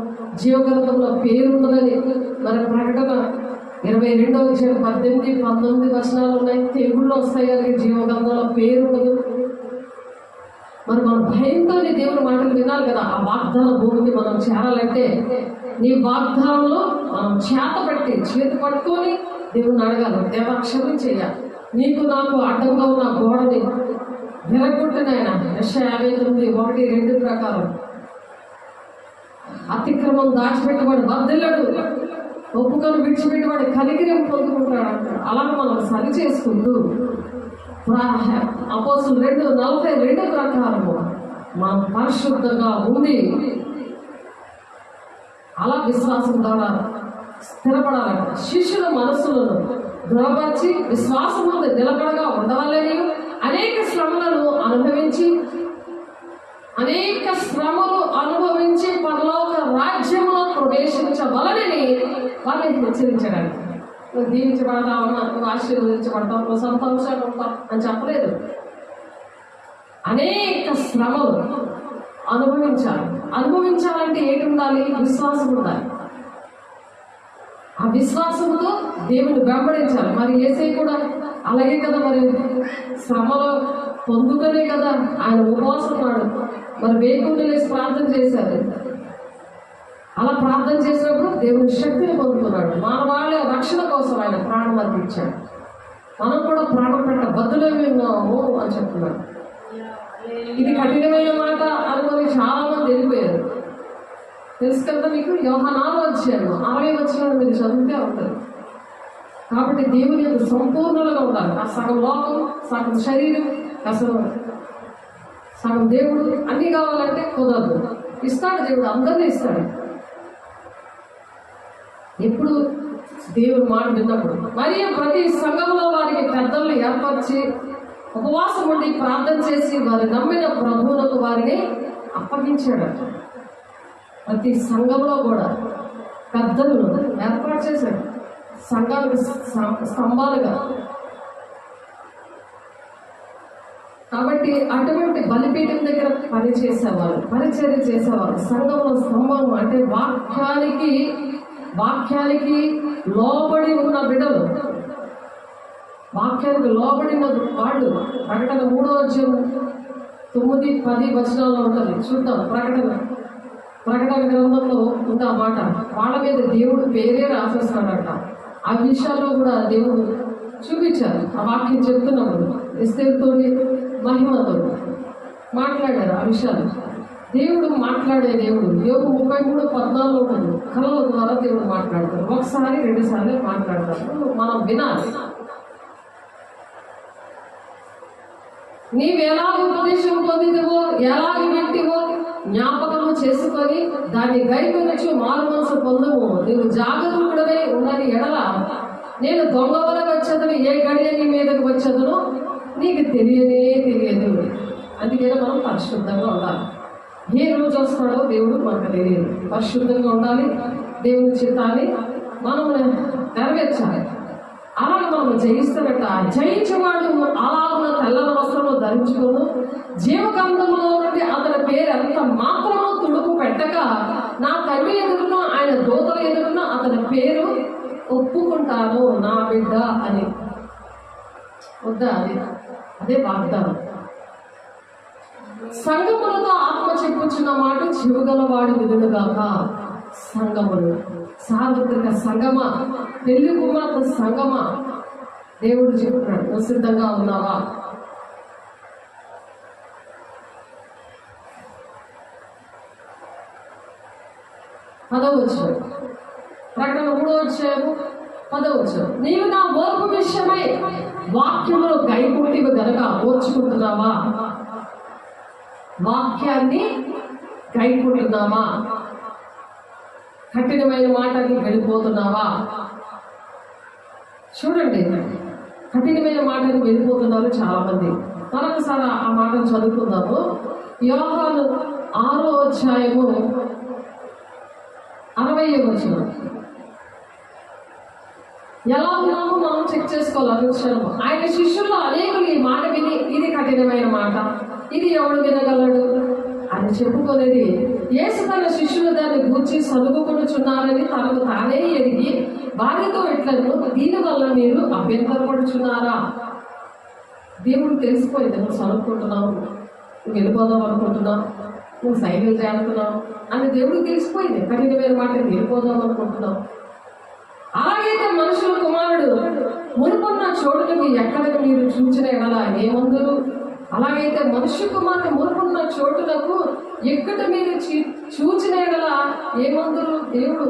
జీవగ్రంథంలో పేరు ఉన్నదని మరి ప్రకటన 22:18-19 ఉన్నాయి. తెలుగులో వస్తాయి కానీ జీవగ్రంథంలో పేరు ఉండదు. మరి మన భయంతో దేవుని మాటలు వినాలి కదా. ఆ వాగ్దాన భూమికి మనం చేరాలంటే నీ వాగ్దానంలో మనం చేతి పట్టుకొని దేవుని అడగాలి. దేవా క్షమం చేయాలి, నీకు నాకు అడ్డంగా ఉన్న గోడని విరగొట్టిన ఆయన యెషయా 59:1-2 ప్రకారం అతిక్రమం దాచిపెట్టబడి వర్ధిల్లడు, ఒప్పుకొని విడిచిపెట్టబడి కనికరం పొందుకుంటాడు అంటాడు. అలా మనం సరి చేసుకుంటూ అపోస్తులు 2:42 ప్రకారము మనం పరిశుద్ధంగా ఉండి అలా విశ్వాసం ద్వారా స్థిరపడాలంట. శిష్యుల మనస్సులను దృఢపరిచి విశ్వాసము నిలకడగా ఉండవాలని అనేక శ్రమలు అనుభవించి పరలోక రాజ్యంలో ప్రవేశించవలనని వాళ్ళని హెచ్చరించడానికి. నువ్వు దీవించబడతావు, నువ్వు ఆశీర్వదించబడతావు, నువ్వు సంతోషంగా ఉంటావు అని చెప్పలేదు. అనేక శ్రమలు అనుభవించాలంటే ఏంటి ఉండాలి? విశ్వాసం ఉండాలి. ఆ విశ్వాసంతో దేవుని వెంబడించాలి. మరి యేసయ్య కూడా అలాగే కదా, మరి శ్రమలో పొందుకనే కదా ఆయన ఉపవాసం ఉన్నాడు. మరి వేకుని లేచి ప్రార్థన చేశారు. అలా ప్రార్థన చేసినప్పుడు దేవుని శక్తిని పొందుతున్నాడు. మన వాళ్ళ రక్షణ కోసం ఆయన ప్రాణం అర్పించాడు. మనం కూడా ప్రాణం పెట్ట బద్దులమే ఉన్నాము అని చెప్తున్నాడు. ఇది కఠినమైన మాట అనుకుని చాలా మంది వెళ్ళిపోయారు. తెలుసు కదా మీకు, యోహాను 6:60 మీరు చదివితే ఉంటుంది. కాబట్టి దేవుని యొక్క సంపూర్ణంగా ఉండాలి. ఆ సగం లోకం, సగం శరీరం, అసలు సగం దేవుడు అన్నీ కావాలంటే కుదరదు. ఇస్తాడు దేవుడు, అందరినీ ఇస్తాడు. ఎప్పుడు దేవుడు మాట విన్నప్పుడు. మరియు ప్రతి సంఘంలో వారికి పెద్దలను ఏర్పరిచి ఉపవాసం ఉండి ప్రార్థన చేసి వారు నమ్మిన ప్రభువులకు వారిని అప్పగించాడు. ప్రతి సంఘంలో కూడా పెద్దలను ఏర్పాటు చేశాడు, సంఘాలకు స్తంభాలుగా. కాబట్టి అటువంటి బలిపీఠం దగ్గర పరిచర్య చేసేవారు. సంఘంలో స్తంభం అంటే వాక్యానికి లోబడి ఉన్న బిడ్డలు, వాక్యానికి లోబడిన వాళ్ళు. ప్రకటన 3:9-10 ఉంటుంది. చూద్దాం. ప్రకటన గ్రంథంలో ఉన్న మాట. వాళ్ళ మీద దేవుడు పేరే రాసేస్తాడట. ఆ విషయాల్లో కూడా దేవుడు చూపించారు. ఆ వాక్యం చెప్తున్నప్పుడు ఎస్తేరుతో మహిమతో మాట్లాడారు. ఆ విషయాలు దేవుడు మాట్లాడే దేవుడు. యోగు 33:14 ఉంటుంది. కళల ద్వారా దేవుడు మాట్లాడతారు. ఒకసారి 2 సార్లు మాట్లాడతారు. మనం వినాలి. నీవు ఎలాగ ఉపదేశం పొందినవో, ఎలాగ వింటివో జ్ఞాపకము చేసుకొని దాన్ని గైకొనొచ్చు మారు మనసు పొందము. నీవు జాగరూకుడవై ఉన్నది ఎడల నేను దొంగ వరకు వచ్చేదను, ఏ గడియ నీ మీదకి వచ్చేదనో నీకు తెలియదు. అందుకనే మనం పరిశుద్ధంగా ఉండాలి. ఏ రోజు వస్తాడో దేవుడు మనకు తెలియదు. పరిశుద్ధంగా ఉండాలి. దేవుని చిత్తాన్ని మనం నెరవేర్చాలి. అలాగ మనం జయిస్తాడట. జయించేవాడు అలాగున తెల్లని వస్త్రము ధరించుకును, జీవగ్రంథంలో నుండి అతని పేరు ఎంత మాత్రమో తుడుపు పెట్టక నా తండ్రి ఎదురును ఆయన దూతల ఎదురును అతని పేరు ఒప్పుకుంటాను నా బిడ్డ అని. వద్దా? అదే వాగ్దానం. సంగములతో ఆత్మ చెప్పుచున్న మాట చెవుగలవాడు వినుగాక. సంగములు సార్వత్రిక సంగమా, పెళ్లి కుమార్తె సంగమా, దేవుడు చెప్తున్నాడు. నువ్వు సిద్ధంగా ఉన్నావా? పదవచ్చు. ప్రకటన 3:10. నీవు నా ఓర్పు విషయమై వాక్యములో గైకొంటివి గనక ఓర్చుకుంటున్నావా? వాక్యాన్ని గైకొంటున్నావా? కఠినమైన మాటకి వెళ్ళిపోతున్నావా? చూడండి, కఠినమైన మాటకి వెళ్ళిపోతున్నారు చాలా మంది. మరొకసారి ఆ మాటను చదువుకుందాము. యోహాను 6:60. ఎలా ఉన్నామో మనం చెక్ చేసుకోవాలి. అనుక్షణం ఆయన శిష్యుల్లో అనేకులు ఈ మాట విని ఇది కఠినమైన మాట, ఇది ఎవడు వినగలడు అని చెప్పుకునేది. యేసు తన శిష్యులు దాన్ని గూర్చి చదువుకొనుచున్నారని తనకు తానే ఎరిగి వారితో ఇట్లను, దీనివల్ల మీరు అభ్యంతరపడుచున్నారా? దేవుడు తెలిసిపోయింది, నువ్వు చదువుకుంటున్నావు, నువ్వు వెళ్ళిపోదాం అనుకుంటున్నావు, నువ్వు సైకిల్ చేస్తున్నావు అని దేవుడికి తెలిసిపోయింది. కఠినమైన మాట వెళ్ళిపోదాం అనుకుంటున్నావు. అలాగైతే మనుషుల కుమారుడు మునుపున్న చోటుకు ఎక్కడికి మీరు చూచిన ఎడల ఏమందురు? అలాగైతే మనుష్య కుమారుడు మునుపున్న చోటులకు ఎక్కడ మీరు చూచిన ఎడల ఏమందురు? దేవుడు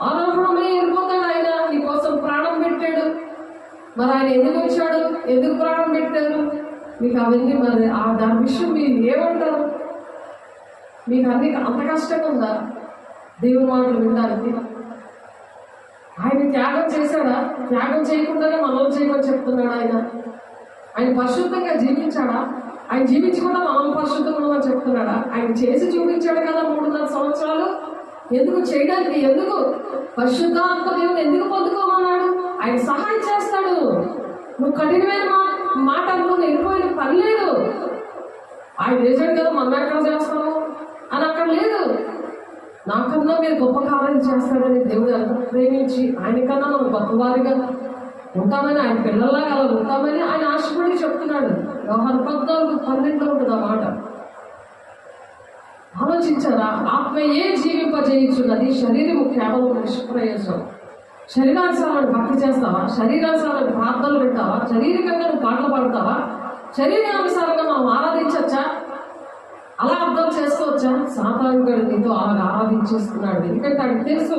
ఆరోహణమే వెళ్ళిపోతాడు. ఆయన నీ కోసం ప్రాణం పెట్టాడు. మరి ఆయన ఎందుకు వచ్చాడు, ఎందుకు ప్రాణం పెట్టారు? మీకు అవన్నీ మరి దాని విషయం మీరు ఏమంటారు? మీకు అన్ని అంత కష్టంగా ఉందా దేవుని మాటలు వినడానికి? ఆయన త్యాగం చేశాడా? త్యాగం చేయకుండానే మనల్ని చేయమని చెప్తున్నాడు. ఆయన పరిశుద్ధంగా జీవించాడా? ఆయన జీవించకుండా మనం పరిశుద్ధంగా ఉండమని చెప్తున్నాడా? ఆయన చేసి చూపించాడు కదా 3.5 సంవత్సరాలు. ఎందుకు చేయడానికి? ఎందుకు పరిశుద్ధాత్మ దేవుని ఎందుకు పొందుకోమన్నాడు? ఆయన సహాయం చేస్తాడు. నువ్వు కఠినమైన మాట అనుకుని వెళ్ళిపోయిన పని లేదు. ఆయన చేశాడు కదా, మనం ఎక్కడ చేస్తాము అని అక్కడ లేదు. నాకన్నా మీరు గొప్ప కార్యం చేస్తాడని దేవుడు ప్రేమించి ఆయనకన్నా మనం గొప్పవారిగా ఉంటామని, ఆయన పిల్లల్లాగా అలా ఉంటామని ఆయన ఆశపడి చెప్తున్నాడు. యోహాను 14:12 ఉంటుంది ఆ మాట. ఆలోచించారా? ఆత్మయే జీవింపజేయుచున్నది, శరీరము కేవలం నిష్ప్రయోజనం. శరీరానుసారాన్ని భక్తి చేస్తావా? శరీరానుసారాన్ని ప్రార్థనలు పెట్టావా? శారీరకంగా నువ్వు పాటలు పాడతావా? శరీరానుసారంగా మనం ఆరాధించచ్చా? అలా అర్థం చేసుకోవచ్చా? సాతాను గారు నీతో అలాగ ఆరాధించేస్తున్నాడు. ఎందుకంటే ఆయనకు తెలుసు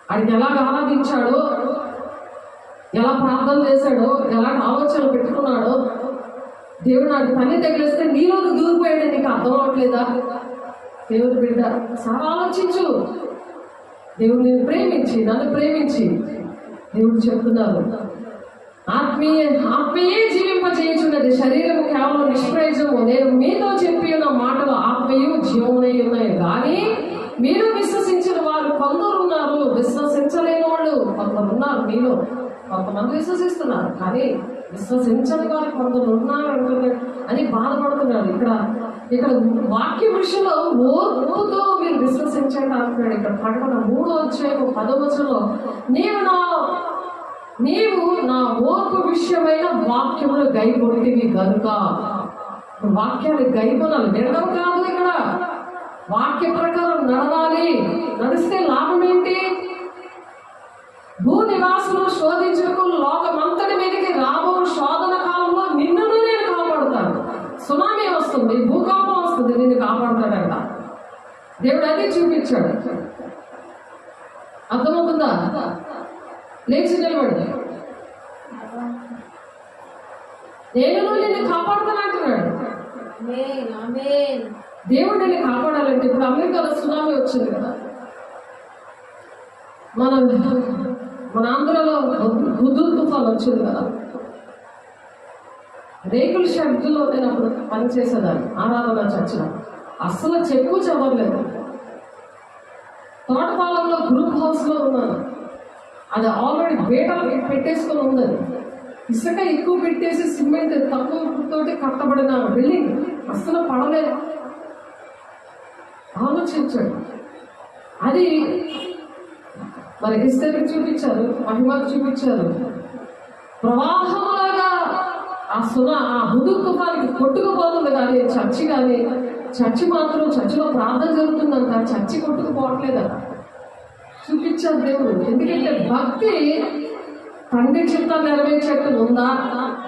ఆయనకి ఎలాగ ఆరాధించాడో, ఎలా ప్రార్థన చేశాడో, ఎలాంటి ఆలోచనలు పెట్టుకున్నాడో. దేవుడు నాకు పని తగిలిస్తే నీలో దూరిపోయాడు. నీకు అర్థం అవ్వట్లేదా? దేవుడు బిడ్డ చాలా ఆలోచించు. దేవుడిని ప్రేమించి, నన్ను ప్రేమించి దేవుడు చెప్తున్నారు, ఆత్మీయే జీవింపజేయుచున్నది, శరీరము కేవలం నిష్ప్రయోజనము. నేను మీతో చెప్పి ఉన్న మాటలు ఆత్మయు జీవమునై ఉన్నాయి. కానీ మీరు విశ్వసించిన వారు కొందరు ఉన్నారు, విశ్వసించలేని వాళ్ళు కొందరు ఉన్నారు. మీలో కొంతమంది విశ్వసిస్తున్నారు, కానీ విశ్వసించని వారు కొందరు ఉన్నారు అంటున్నాడు అని బాధపడుతున్నాడు. ఇక్కడ వాక్య విషయంలో ఓర్పుతో మీరు విశ్వసించండి అంటున్నాడు. ఇక్కడ ప్రకటన 3:10 నీవు నా ఓర్పు విషయమైన వాక్యములు గైకొంటివి గనుక. వాక్యాలు గైకొనాలి, వినడం కాదు. ఇక్కడ వాక్య ప్రకారం నడవాలి. నడిస్తే లాభం ఏంటి? భూ నివాసులు శోధించకు లోకమంతటి మీదకి రాబో శోధన కాలంలో నిన్ను నేను కాపాడుతాను. సునామీ వస్తుంది, భూకంపం వస్తుంది, నిన్ను కాపాడుతాడంట దేవుడు. అది చూపించాడు. అర్థమవుతుందా? లేచి నిలబడి నేను నిన్ను కాపాడుతాను అంటున్నాడు. దేవుడు నిన్ను కాపాడాలంటే ఇప్పుడు అమెరికాలో సునామీ వచ్చింది కదా, మన ఆంధ్రలో హుదూద్ తుఫాన్ వచ్చింది కదా. రేకుల షెడ్లో నేను అప్పుడు పనిచేసేదాన్ని ఆరాధన చర్చలో. అస్సలు చెక్కు చదవలేదు. తోటపాలెంలో గ్రూప్ హౌస్లో ఉన్నాను. అది ఆల్రెడీ బేటలు పెట్టేసుకొని ఉన్నది. ఇసుక ఎక్కువ పెట్టేసి సిమెంట్ తక్కువ తోటి కట్టబడిన బిల్డింగ్ అస్సలు పడలేదు. ఆలోచించాడు. అది మరి హిస్టరీకి చూపించారు, మహిమకు చూపించారు. ప్రవాహంలాగా ఆ హుదూద్ తుఫానికి కొట్టుకుపోతుంది. కానీ చర్చి మాత్రం చర్చిలో ప్రార్థన జరుగుతుందంట, చర్చి కొట్టుకుపోవట్లేదట. చూపించారు దేవుడు. ఎందుకంటే భక్తి తండ్రి చిత్తం నెరవేర్చేట్టు ఉందా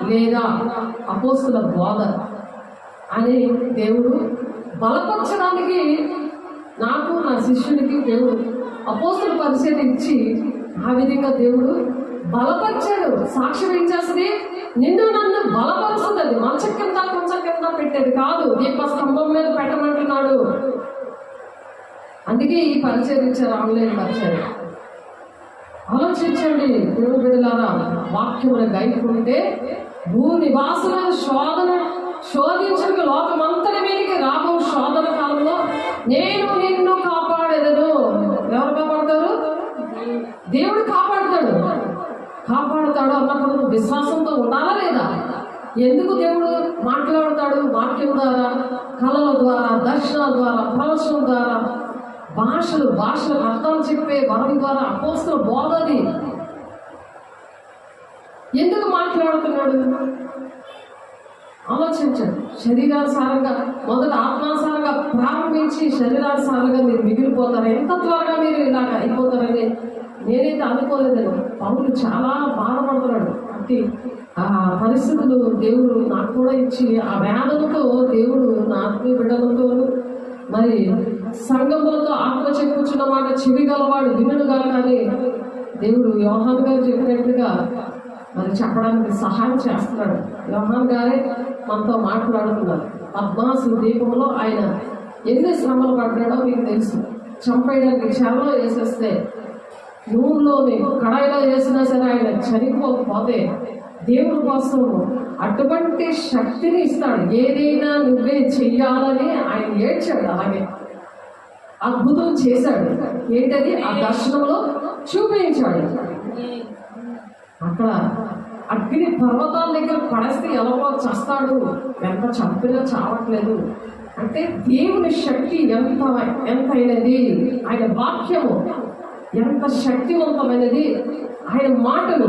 లేదా, అపోస్తుల బోధ అని దేవుడు బలపరచడానికి నాకు నా శిష్యుడికి దేవుడు అపోస్తుల పరిచయం ఇచ్చి ఆ విధంగా దేవుడు బలపరిచాడు. సాక్ష్యం ఏం చేస్తుంది? నిన్ను నన్ను బలపరుస్తుంది. అది మంచం కింద కొంచెం కింద పెట్టేది కాదు, దీప స్తంభం మీద పెట్టమంటున్నాడు. అందుకే ఈ పరిచయం ఇచ్చారు, ఆన్లైన్ పరిచయం. ఆలోచించండి దేవుని బిడ్డలారా, వాక్యమును గైకుంటే భూ నివాసులను శోధించక లోకమంతటి మీదకి రాబో శోధన కాలంలో నేను నిన్ను కాపాడేదను. ఎవరు కాపాడతారు? దేవుడు కాపాడుతాడు. మాట్లాడతాడు అన్నప్పుడు నువ్వు విశ్వాసంతో ఉండాలా లేదా? ఎందుకు దేవుడు మాట్లాడతాడు? వాక్యం ద్వారా, కళల ద్వారా, దర్శనాల ద్వారా, ప్రవచనం ద్వారా, భాషలకు అర్థాలు చెప్పే వరం ద్వారా, అపోస్తల బోధని ఎందుకు మాట్లాడుతున్నాడు? ఆలోచించండి. శరీరానుసారంగా మొదట ఆత్మానుసారంగా ప్రారంభించి శరీరానుసారంగా మీరు మిగిలిపోతారు. ఎంత త్వరగా మీరు ఇలాగ అయిపోతారని నేనైతే అనుకోలేదని. పౌలు చాలా బాధపడుతున్నాడు. అంటే ఆ పరిస్థితులు దేవుడు నాకు కూడా ఇచ్చి, ఆ వేదనతో దేవుడు నా ఆత్మీయ బిడ్డలతో మరి సంఘములతో ఆత్మ చెప్పుచున్న మాట చెవి గలవాడు వినుడుగా, కానీ దేవుడు యోహాను గారు చెప్పినట్లుగా మరి చెప్పడానికి సహాయం చేస్తున్నాడు. యోహాను గారే మనతో మాట్లాడుతున్నారు. పద్మాసు దీపంలో ఆయన ఎన్ని శ్రమలు పడ్డాడో మీకు తెలుసు. చంపేయడానికి చెరలో వేసేస్తే, నూనెలోని కడాయిలో వేసినా సరే ఆయన చనిపోకపోతే దేవుడి కోసం అటువంటి శక్తిని ఇస్తాడు. ఏదైనా నువ్వే చెయ్యాలని ఆయన ఏడ్చాడు. అలాగే అద్భుతం చేశాడు. ఏంటది? ఆ దర్శనంలో చూపించాడు. అక్కడ అగ్ని పర్వతాల దగ్గర పడేస్తే ఎలాగో చస్తాడు, ఎంత చంపినా చావట్లేదు అంటే దేవుని శక్తి ఎంతైనది, ఆయన వాక్యము ఎంత శక్తివంతమైనది, ఆయన మాటలు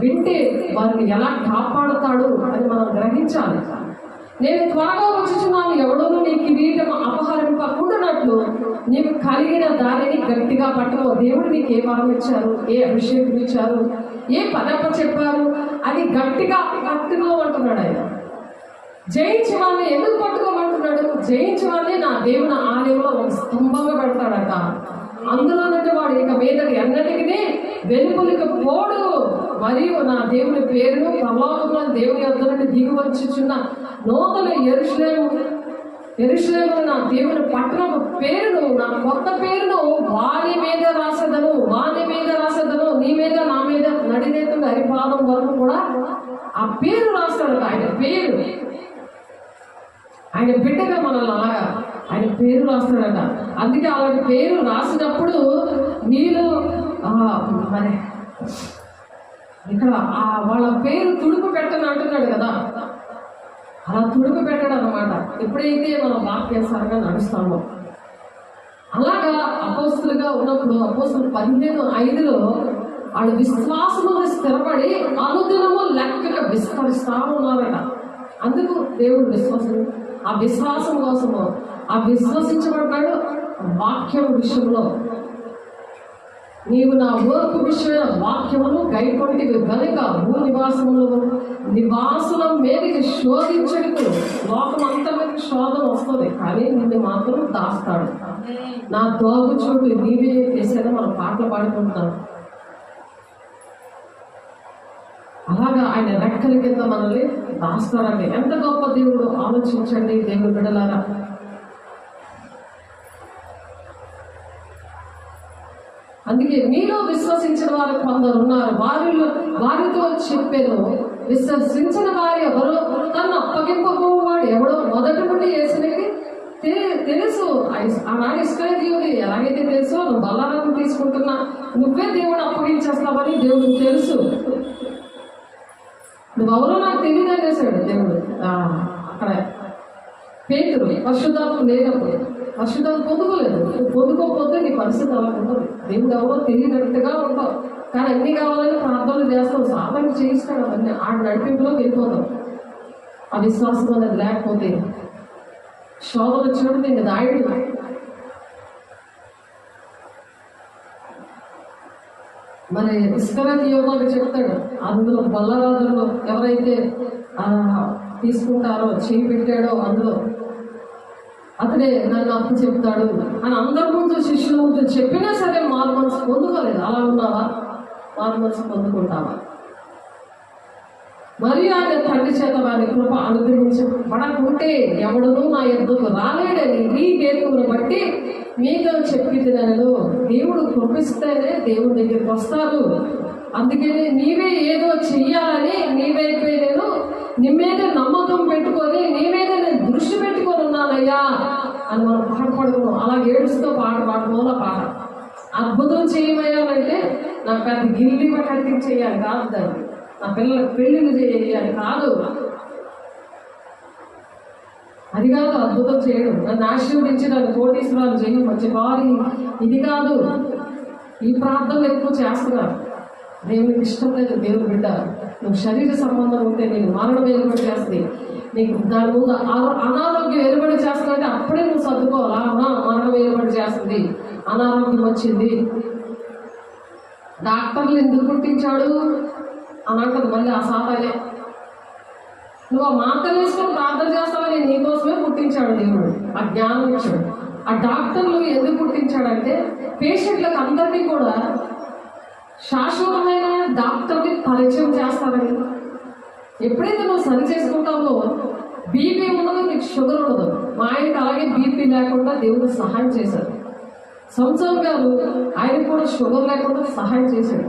వింటే వారిని ఎలా కాపాడుతాడు అని మనం గ్రహించాలి. నేను త్వరగా వచ్చుచున్నాను, ఎవడోనూ నీ కిరీటం అపహరింపకుండానట్లు నీకు కలిగిన దానిని గట్టిగా పట్టుకో. దేవుడు నీకు ఏ వరం ఇచ్చారు, ఏ అభిషేకం ఇచ్చారు, ఏ పదప్ప చెప్పారు అని గట్టిగా పట్టుకోమంటున్నాడు ఆయన. జయించి వాళ్ళని ఎందుకు పట్టుకోమంటున్నాడు? జయించి వాళ్ళని నా దేవుని ఆలయంలో ఒక స్తంభంగా పెడతాడట. అందులోనంటే వాడు ఇక మీద ఎన్నటికీ వెలుపలికి పోడు. మరియు నా దేవుని పేరును పరలోకంలో దేవుని యొద్ద నుండి దిగి వచ్చుచున్న నూతన యెరూషలేము నా దేవుని పట్టణ పేరును, నా కొత్త పేరును వాని మీద రాసేదను, నీ మీద నా మీద నడినేతుడు హరిపాదం వరకు కూడా ఆ పేరు రాస్తాడట. ఆయన పేరు, ఆయన బిడ్డగా మనల్ని అలాగా ఆయన పేరు రాస్తాడట. అందుకే అలాంటి పేరు రాసినప్పుడు నీళ్ళు మరి ఇక్కడ వాళ్ళ పేరు తుడుపు పెట్టని అంటున్నాడు కదా, అలా తుడుపు పెట్టడం అన్నమాట. ఎప్పుడైతే మనం వాక్యానుసారంగా నడుస్తామో అలాగా అపోస్తులుగా ఉన్నప్పుడు అపోస్తులు 15:5 వాళ్ళు విశ్వాసములో స్థిరపడి అనుదినము లెక్కగా విస్తరిస్తా ఉన్నారట. అందుకు దేవుడు ఆ విశ్వాసం కోసము ఆ విశ్వసించబడ్డాడు. వాక్యం విషయంలో నీవు నా ఓర్పు విషయమైన వాక్యమును గైకొంటివి గనుక నివాసుల మీదకి శోధించడుకు. లోకం అంతా మీదకి శోధన వస్తుంది, కానీ నిన్ను మాత్రం దాస్తాడు. నా దోగు చోటు నీవే చేసేది మనం పాటలు పాడుకుంటాం. అలాగా ఆయన రెక్కల కింద మనల్ని దాస్తారండి. ఎంత గొప్ప దేవుడు ఆలోచించండి దేవుడు బిడ్డలారా. అందుకే మీలో విశ్వసించిన వారు కొందరు ఉన్నారు, వారితో చెప్పాను, విశ్వసించిన వారు ఎవరో తను అప్పగింపబోవాడు ఎవడో మొదటి నుండి యేసునికి తెలుసు. ఆనాడు ఇశ్రాయేలీయులు ఎలాగైతే తెలుసో, నువ్వు బల్లారాన్ని తీసుకుంటున్నా నువ్వే దేవుడు అప్పగించేస్తావని దేవుడికి తెలుసు. నువ్వెవరో నాకు తెలియదు అనేసాడు దేవుడు. అక్కడ పేతురు పరిశుద్ధాత్మ లేనప్పుడు, పరిశుద్ధాత్మ పొందుకోలేదు. నువ్వు పొందుకోకపోతే నీ పరిస్థితి అలా ఉండదు. దేవుడు ఎవరో తెలియనట్టుగా ఉంటావు, కానీ అన్ని కావాలని ప్రార్థనలు చేస్తావు, సాధన చేయిస్తాడు. అవన్నీ ఆడ నడిపింపులో వెళ్ళిపోతావు. ఆ విశ్వాసం అనేది లేకపోతే శోధన వచ్చినప్పుడు నేను దాయుడు. మరి ఇస్కరియోతు యోగాలు చెప్తాడు, అందులో బల్లరాజుల్లో ఎవరైతే తీసుకుంటారో చేయి పెట్టాడో అందులో అతడే నన్ను అప్పు చెప్తాడు అని అందరి ముందు శిష్యుల ముందు చెప్పినా సరే మారు మనసు పొందుకోలేదు. అలా ఉన్నావా? మారు మనసు పొందుకుంటావా? మరి ఆయన తండ్రి చేత వారి కృప అనుగ్రహించబడకుంటే ఎవడునూ నా ఎద్దుకు రాలేడని ఈ హేతువును బట్టి మీతో చెప్పితే నేను దేవుడు కృపిస్తేనే దేవుడి దగ్గరికి వస్తారు. అందుకని నీవే ఏదో చెయ్యాలని నీవైతే నీ మీద నమ్మకం పెట్టుకొని నీ మీద నేను దృష్టి పెట్టుకొని ఉన్నానయ్యా అని మనం పాటపడుకున్నాం. అలా ఏడుస్తూ పాడుకోవాల పాట. అద్భుతం చేయమయ్యాలంటే నాకు పెద్ద గిల్లి కట్టింగ్ చేయాలి కాదు. దాన్ని నా పిల్లలకు పెళ్లిళ్ళు చేయాలి అని కాదు. అది కాదు అద్భుతం చేయడం, నన్ను ఆశీర్వదించి నన్ను కోటీశ్వరాలు చేయి, మంచి భారీ, ఇది కాదు. ఈ ప్రార్థనలు ఎక్కువ చేస్తున్నారు. దేవునికి ఇష్టం లేదు. దేవుని బిడ్డ, నువ్వు శరీర సంబంధం ఉంటే నేను మరణం ఏర్పాటు చేస్తుంది, నీకు దాని ముందు అనారోగ్యం ఏర్పాటు చేస్తుందంటే అప్పుడే నువ్వు సర్దుకోవాలా. మరణం ఏర్పాటు చేస్తుంది, అనారోగ్యం వచ్చింది, డాక్టర్లు ఎందుకు పుట్టించాడు అని అంటది మళ్ళీ ఆ సాతానే. నువ్వు ఆ మాటలు వేసుకొని ప్రార్థన చేస్తావని నీకోసమే పుట్టించాడు దేవుడు, ఆ జ్ఞానం ఇచ్చాడు. ఆ డాక్టర్లు ఎందుకు పుట్టించాడంటే పేషెంట్లకు అందరినీ కూడా శాశ్వతమైన డాక్టర్ని పరిచయం చేస్తారని. ఎప్పుడైతే నువ్వు సరి చేసుకుంటావో బీపీ ఉండదు, నీకు షుగర్ ఉండదు. మా ఆయనకి అలాగే బీపీ లేకుండా దేవుడు సహాయం చేశాడు. సంవత్సరం గారు ఆయన కూడా షుగర్ లేకుండా సహాయం చేశాడు.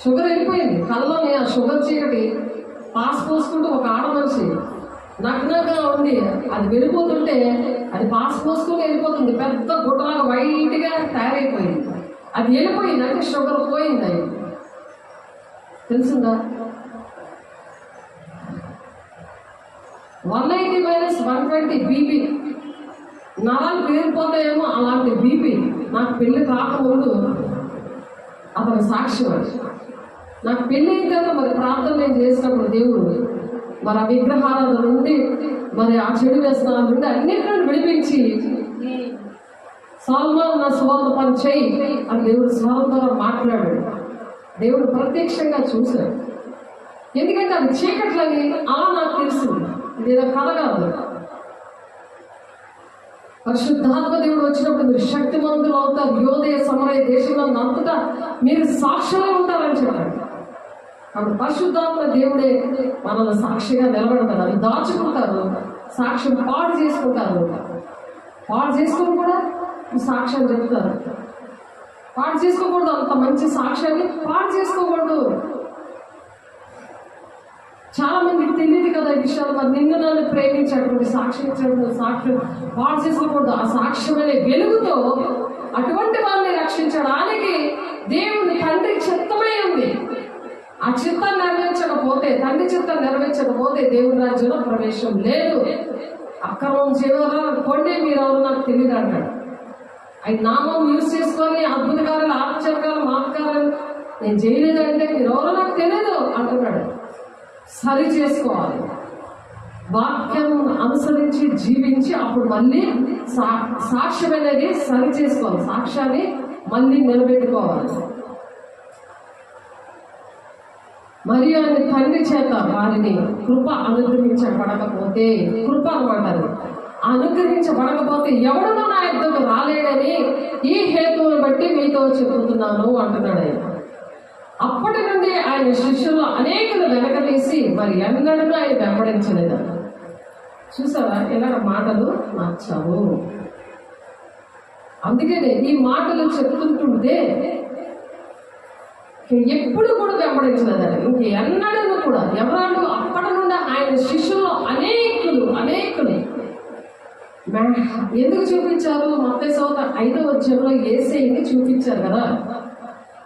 షుగర్ వెళ్ళిపోయింది కళ్ళని, ఆ షుగర్ చీకటి పాస్ పోసుకుంటూ ఒక ఆడ మనిషి నగ్నంగా ఉండి అది వెళ్ళిపోతుంటే అది పాస్ పోసుకుని వెళ్ళిపోతుంది, పెద్ద గుట్టలాగా వైట్గా తయారైపోయింది. అది వెళ్ళిపోయింది అంటే షుగర్ పోయింది. అది తెలిసిందా? 180 - 120 బీపీ, నరాలు పేరిపోతాయేమో అలాంటి బీపీ. నాకు పెళ్లి కాకముందు అతని సాక్ష్యం. నాకు పెళ్ళి అయిన తర్వాత మరి ప్రార్థన నేను చేసినప్పుడు దేవుడు మరి ఆ విగ్రహాల నుండి, మరి ఆ చెడు వ్యసనాల నుండి అన్నిటిని విడిపించి సల్మాన్ నా సువార్త పని చేయి అని దేవుడు స్వరం ద్వారా మాట్లాడాడు. దేవుడు ప్రత్యక్షంగా చూశాడు. ఎందుకంటే అది చీకట్లని అలా నాకు తెలిసింది, ఇదేదో కథ కాదు. పరిశుద్ధాత్మ దేవుడు వచ్చినప్పుడు మీరు శక్తిమంతులు అవుతారు, యోదయ సమరయ దేశంలో అంతటా మీరు సాక్షులే ఉంటారని చెప్పాడు. కాబట్టి పరిశుద్ధాత్మ దేవుడే మనల్ని సాక్షిగా నిలబడతారు. అది దాచుకుంటారు, సాక్ష్యం పాడు చేసుకుంటారు. పాడు చేసుకొని కూడా సాక్ష్యం చెప్తారు. పాడు చేసుకోకూడదు, అంత మంచి సాక్ష్యాన్ని పాడు చేసుకోకూడదు. చాలా మందికి తెలియదు కదా ఈ విషయాలు. మరి నిన్ను నన్ను ప్రేమించేటువంటి సాక్ష్యం ఇచ్చినటువంటి సాక్ష్యం పాడు చేసుకోకూడదు. ఆ సాక్ష్యమనే వెలుగుతో అటువంటి వాళ్ళని రక్షించడానికి దేవుని తండ్రి చిత్తమై ఉంది. ఆ చిత్తం నెరవేర్చకపోతే, తండ్రి చిత్తం నెరవేర్చకపోతే దేవుని రాజ్యంలో ప్రవేశం లేదు. అక్రమం చేయకుండా మీరు ఎవరు నాకు తెలియదు అంటాడు. ఆయన నామం యూజ్ చేసుకొని అద్భుతకారాలు, ఆశ్చర్యకాలు, మాత్కారాలు నేను చేయలేదంటే మీరు ఎవరో నాకు తెలియదు అంటున్నాడు. సరి చేసుకోవాలి, వాక్యం అనుసరించి జీవించి అప్పుడు మళ్ళీ సాక్ష్యం అనేది సరి చేసుకోవాలి, సాక్ష్యాన్ని మళ్ళీ నిలబెట్టుకోవాలి. మరియు ఆయన తండ్రి చేత వారిని కృప అనుగ్రహించబడకపోతే, కృప అనమాట, అనుగ్రహించబడకపోతే ఎవడనో నా యుద్ధకు రాలేడని ఈ హేతువును బట్టి మీతో చెబుతున్నాను అంటున్నాడు ఆయన. అప్పటి నుండి ఆయన శిష్యులు అనేకులు వెనకతీసి మరి ఎన్నడూ ఆయన వెంబడించలేదు. చూసావా ఇలా మాటలు నచ్చవు. అందుకనే ఈ మాటలు చెప్తుంటుంటే ఎప్పుడు కూడా వెంబడించలేదని, ఇంక ఎన్నడూ కూడా ఎవరాడు. అప్పటి నుండి ఆయన శిష్యులు అనేకులు ఎందుకు చూపించారు? మత్తయి సువార్త 5వ అధ్యాయంలో యేసయ్యని చూపించారు కదా.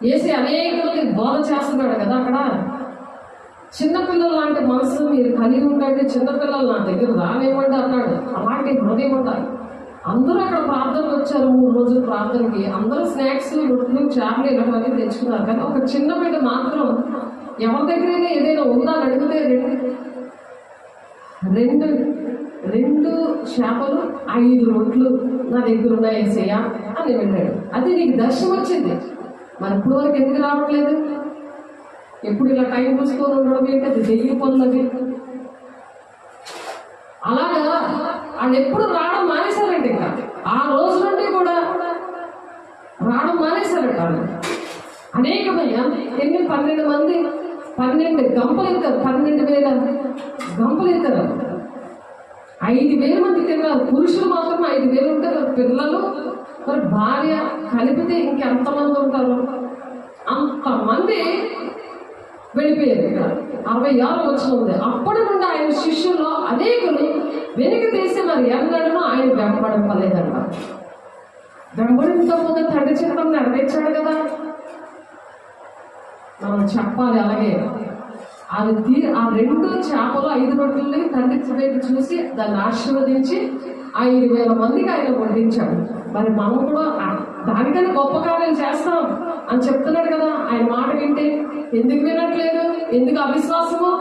యేసయ్య అనేకులకి బోధ చేస్తున్నాడు కదా. అక్కడ చిన్నపిల్లలు లాంటి మనసు మీరు కలిగి ఉండండి, చిన్నపిల్లలు నా దగ్గర రానివ్వండి అన్నాడు. అలాంటి హృదయం ఉండాలి. అందరూ అక్కడ ప్రార్థనకు వచ్చారు. 3 రోజులు ప్రార్థనకి అందరూ స్నాక్స్, రొట్టెలు, చేపలు ఇలాంటివన్నీ తెచ్చుకున్నారు. కానీ ఒక చిన్న బిడ్డ మాత్రం ఎవరి దగ్గరైనా ఏదైనా ఉందా అని అడిగితే రెండు చేపలు 5 రొట్టెలు నా దగ్గర ఉన్నాయి యేసయ్య అని వెళ్ళాడు. అది నీకు దర్శనం వచ్చింది. మరి ఇప్పుడు వరకు ఎందుకు రావట్లేదు? ఎప్పుడు ఇలా టైం చూసుకొని ఉండడం ఏంటి? అది దెయ్యం పనులది. అలాగా వాళ్ళు ఎప్పుడు రావడం మానేశారండి. ఇంకా ఆ రోజు నుండి కూడా రావడం మానేశారంట వాళ్ళు. అనేకమైన 12 మంది 12 గంపలు ఎత్తారు. 12,000 గంపలు ఎత్తారు. 5,000 మంది తిన్నారు. పురుషులు మాత్రం 5,000 ఉంటారు. పిల్లలు మరి భార్య కలిపితే ఇంకెంతమంది ఉంటారు? అంతమంది వెళ్ళిపోయారు. ఇక్కడ 66 వచనం ఉంది. అప్పటి నుండి ఆయన శిష్యుల్లో అనేకులు వెనుక తీసి మరి ఎన్నడూ ఆయన వెంబడింపలేదంట. వెంబడించకపోతే తండ్రి చిత్తం నెరవేర్చాడు కదా. మనం చెప్పాలి అలాగే. ఆ 2 చేపలు 5 రొట్టెల్ని తండ్రి వైపు చూసి దాన్ని ఆశీర్వదించి 5,000 మందికి ఆయన వడ్డించాడు. మరి మనం కూడా దానికన్నా గొప్ప కార్యాలు చేస్తాం అని చెప్తున్నాడు కదా. ఆయన మాట వింటే ఎందుకు వినట్లేదు? ఎందుకు అవిశ్వాసము?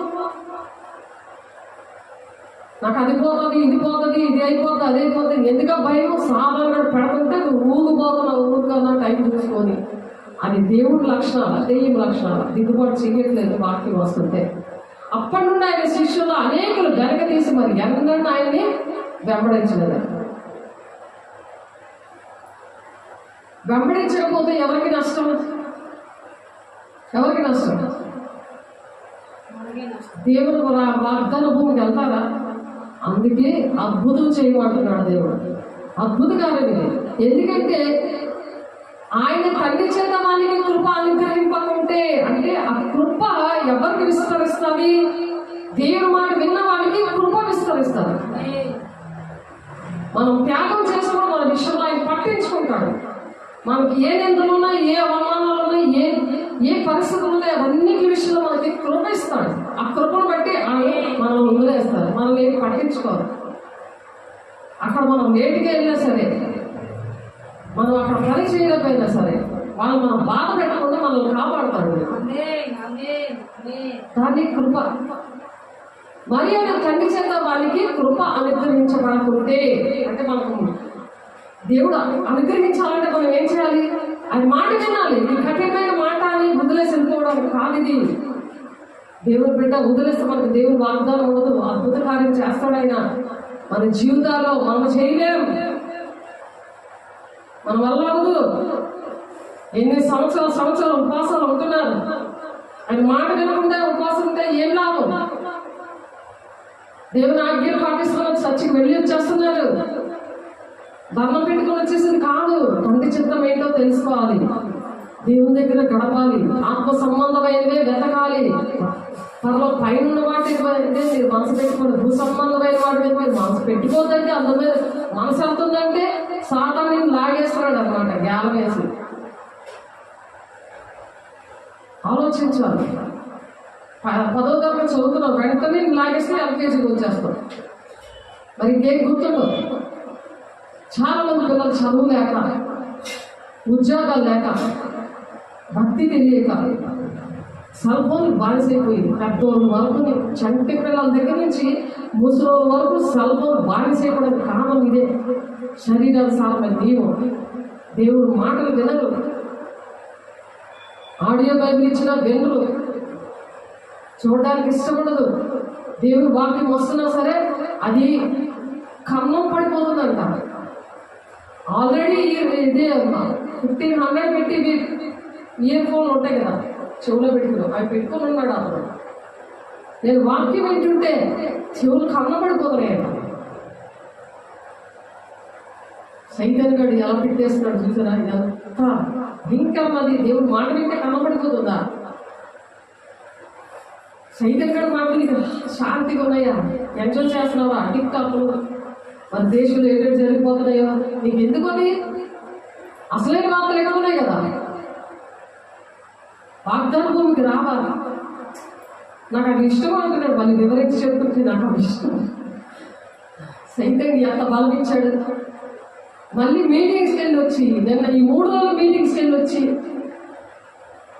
నాకు అది పోతుంది, ఇది పోతుంది, ఇది అయిపోతుంది, అది అయిపోతుంది, ఎందుకు భయం? సాధారణ పెడుతుంటే నువ్వు ఊగిపోతున్నావు, ఊరుకున్నా టైం చూసుకొని. అది దేవుడి లక్షణాలు, దెయ్యం లక్షణాలు. దిద్దుబాటు చేయట్లేదు వాక్యం వస్తుంటే. అప్పటి నుండి ఆయన శిష్యులు అనేకులు వెనక తీసి మరి ఎన్నడూ ఆయన్ని వెంబడించలేదు. వెంబడించకపోతే ఎవరికి నష్టం? ఎవరికి నష్టం? దేవుడు వాగ్దాన భూమికి వెళ్తారా? అందుకే అద్భుతం చేయమంటున్నాడు దేవుడు. అద్భుత కార్యం. ఎందుకంటే ఆయన తండ్రి చేత వానికి కృప అనుగ్రహింపకుంటే, అంటే ఆ కృప ఎవరికి విస్తరిస్తుంది? దేవుని మాట విన్న వాడికి కృప విస్తరిస్తుంది. మనం త్యాగం చేసుకుని మన విషయంలో ఆయన పట్టించుకుంటాడు. మనకి ఏ నిందలు ఉన్నాయి, ఏ అవమానాలు ఉన్నాయి, ఏ పరిస్థితులు ఉన్నాయి, అవన్నిటి విషయంలో మనకి కృప ఇస్తాడు. ఆ కృపను బట్టి ఆయన మనం వదిలేస్తారు, మనల్ని ఏమి పట్టించుకోరు. అక్కడ మనం లేటుగా వెళ్ళినా సరే, మనం అక్కడ పని చేయకపోయినా సరే, మనం బాధ పెట్టకుండా మనల్ని కాపాడతాడు. దాన్ని కృప. మరి ఆయన తండ్రి చేత వాళ్ళకి కృప అనుగ్రహించబడకుంటే, అంటే మనకు దేవుడు అనుగ్రహించాలంటే మనం ఏం చేయాలి? ఆయన మాట వినాలి. ఈ కఠినమైన మాట అని వదిలేసి వెళ్ళిపోవడం కాదు ఇది. దేవుడు బిడ్డ వదిలేస్తే మనకు దేవుడు వాగ్దానం ఉండదు. అద్భుత కార్యం చేస్తాడు ఆయన మన జీవితాల్లో. మనం చేయలేం, మన వల్ల అవ్వదు. ఎన్ని సంవత్సరాలు ఉపవాసాలు ఉంటున్నారు. ఆయన మాట వినకుండా ఉపవాసం ఉంటే ఏం లాభం? దేవుని ఆజ్ఞలు పాటిస్తున్నారు, చర్చికి వెళ్ళి వచ్చేస్తున్నారు. దండం పెట్టుకొని వచ్చేసింది కాదు. తండ్రి చిత్తం ఏంటో తెలుసుకోవాలి, దేవుని దగ్గర గడపాలి, ఆత్మ సంబంధమైనవే వెతకాలి. త్వరలో పైన వాటి అంటే మీరు మనసు పెట్టుకోండి. భూ సంబంధమైన వాటి మీద మీరు మనసు పెట్టుకోవద్దంటే, అంత మీద మనసు వెళ్తుందంటే సాతాను లాగేస్తున్నాడు అనమాట, గ్యాలం వేసి. ఆలోచించాలి. 10వ తరగతి చదువుతున్నాం, వెంటనే లాగేస్తే ఎల్కేజీకి వచ్చేస్తాం. మరి ఇంకేం గుర్తుండదు. చాలా మంది పిల్లలు చదువు లేక, ఉద్యోగాలు లేక, భక్తి తెలియక సెల్ ఫోన్ బానిసైపోయింది. పెద్దోళ్ళ వరకు, చంటి పిల్లల దగ్గర నుంచి ముసలోళ్ళ వరకు సెల్ ఫోన్ బానిసైపోవడానికి కారణం ఇదే. శరీరానుసారమైన నియమం. దేవుడు మాటలు వినరు. ఆడియో బైబిల్ ఇచ్చిన వెన్నులు చూడడానికి ఇష్టపడదు. దేవుడు వాక్యం వస్తున్నా సరే అది కన్నం పడిపోతుందంట. ఆల్రెడీ ఇదే 1500 పెట్టి ఇయర్ ఫోన్లు ఉంటాయి కదా, చెవులో పెట్టుకున్నాం, అవి పెట్టుకుని ఉన్నాడు అతను. నేను వాక్యం వింటుంటే చెవులు కన్నపడిపోతున్నాయి. సైతాన్ గడు ఎలా పెట్టేస్తున్నాడు చూసారా? ఇదంతా భయంకరమది. దేవుడు మాట వింటే కన్నపడిపోతుందా? సైతాన్ గడు మాట నీకు శాంతిగా ఉన్నాయా? ఎంజాయ్ చేస్తున్నావా? టిక్టాక్లు మన దేశంలో ఏంటంటే జరిగిపోతున్నాయో నీకు ఎందుకని? అసలైన వార్తలు ఎక్కడ ఉన్నాయి కదా. వాగ్దాన భూమికి రావాలి. నాకు అది ఇష్టం అంటున్నాడు. మళ్ళీ వివరించి చెప్తుంటే నాకు అది ఇష్టం. సైతాన్ ఎంత బలమిచ్చాడు. మళ్ళీ మీటింగ్స్కి వెళ్ళి వచ్చి, నిన్న ఈ 3 రోజులు మీటింగ్స్కి వెళ్ళి వచ్చి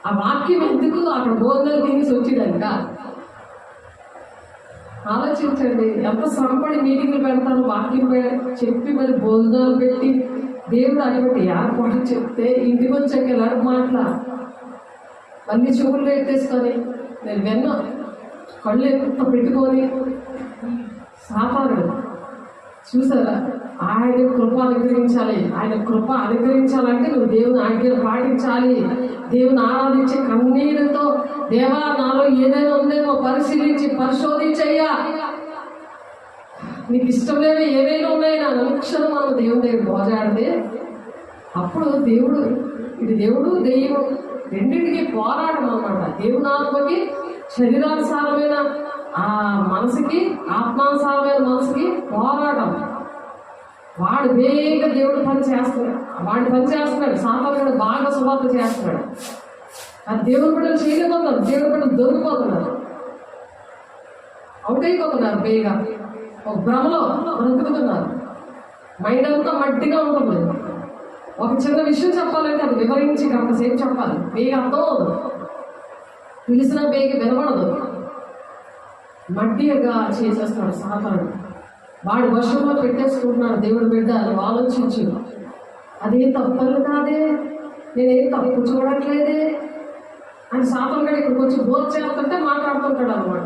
ఆ వాక్యం ఎందుకు అక్కడ భోజనాలు తినేసి వచ్చిడాక ఆలోచించండి. ఎంత శ్రమపడి మీటింగ్లు పెడతారు, వాక్యం చెప్పి మరి భోజనాలు పెట్టి దేవుడు అటువంటి ఏర్పాటు చెప్తే ఇంటికి వచ్చాక ఎలాంటి మాటల అన్ని చెవులు పెట్టేసుకొని నేను విన్నా, కళ్ళు ఎంత పెట్టుకొని సాతాను చూసారా? ఆయన కృప అనుగ్రహించాలి. ఆయన కృప అనుగ్రహించాలంటే నువ్వు దేవుని ఆజ్ఞలు పాటించాలి. దేవుని ఆరాధించే కన్నీరుతో, దేవా నాలో ఏదైనా ఉందేమో పరిశీలించి పరిశోధించయ్యా, నీకు ఇష్టం లేని ఏవైనా ఉన్నాయి నా అనుక్షణం మనం దేవుని దగ్గర పోజాడితే అప్పుడు దేవుడు, ఇది దేవుడు దెయ్యం రెండింటికి పోరాటం అన్నమాట. దేవుని ఆత్మకి, శరీరానుసారమైన ఆ మనసుకి, ఆత్మానుసారమైన మనసుకి పోరాటం. వాడు వేగ దేవుడు పని చేస్తున్నాడు, వాడి పని చేస్తున్నాడు. సాతానుడు బాగా సువార్త చేస్తున్నాడు. అది దేవుని బిడ్డలు చేయలేకపోతున్నారు, దేవుని బిడ్డలు దొరికిపోతున్నారు. అవుట్ అయిపోతున్నారు, బేగా ఒక భ్రమలో బ్రతుకుతున్నారు. మైండ్ అంతా మట్టిగా ఉంటుంది. ఒక చిన్న విషయం చెప్పాలంటే అది వివరించి గంటసేపు చెప్పాలి, బేగా అర్థం అవుతుంది, పిలిచిన బేగి వినబడదు. మట్టిగా చేసేస్తాడు సాతానుడు. వాడి వర్షంలో పెట్టేసుకుంటున్నాడు దేవుడు బిడ్డ. అని ఆలోచించు, అదేం తప్పలు కాదే, నేనేం తప్పు చూడట్లేదే అని సాతాను గడు ఇక్కడికి వచ్చి బోధ చేస్తుంటే మాట్లాడుతుంటాడు అనమాట.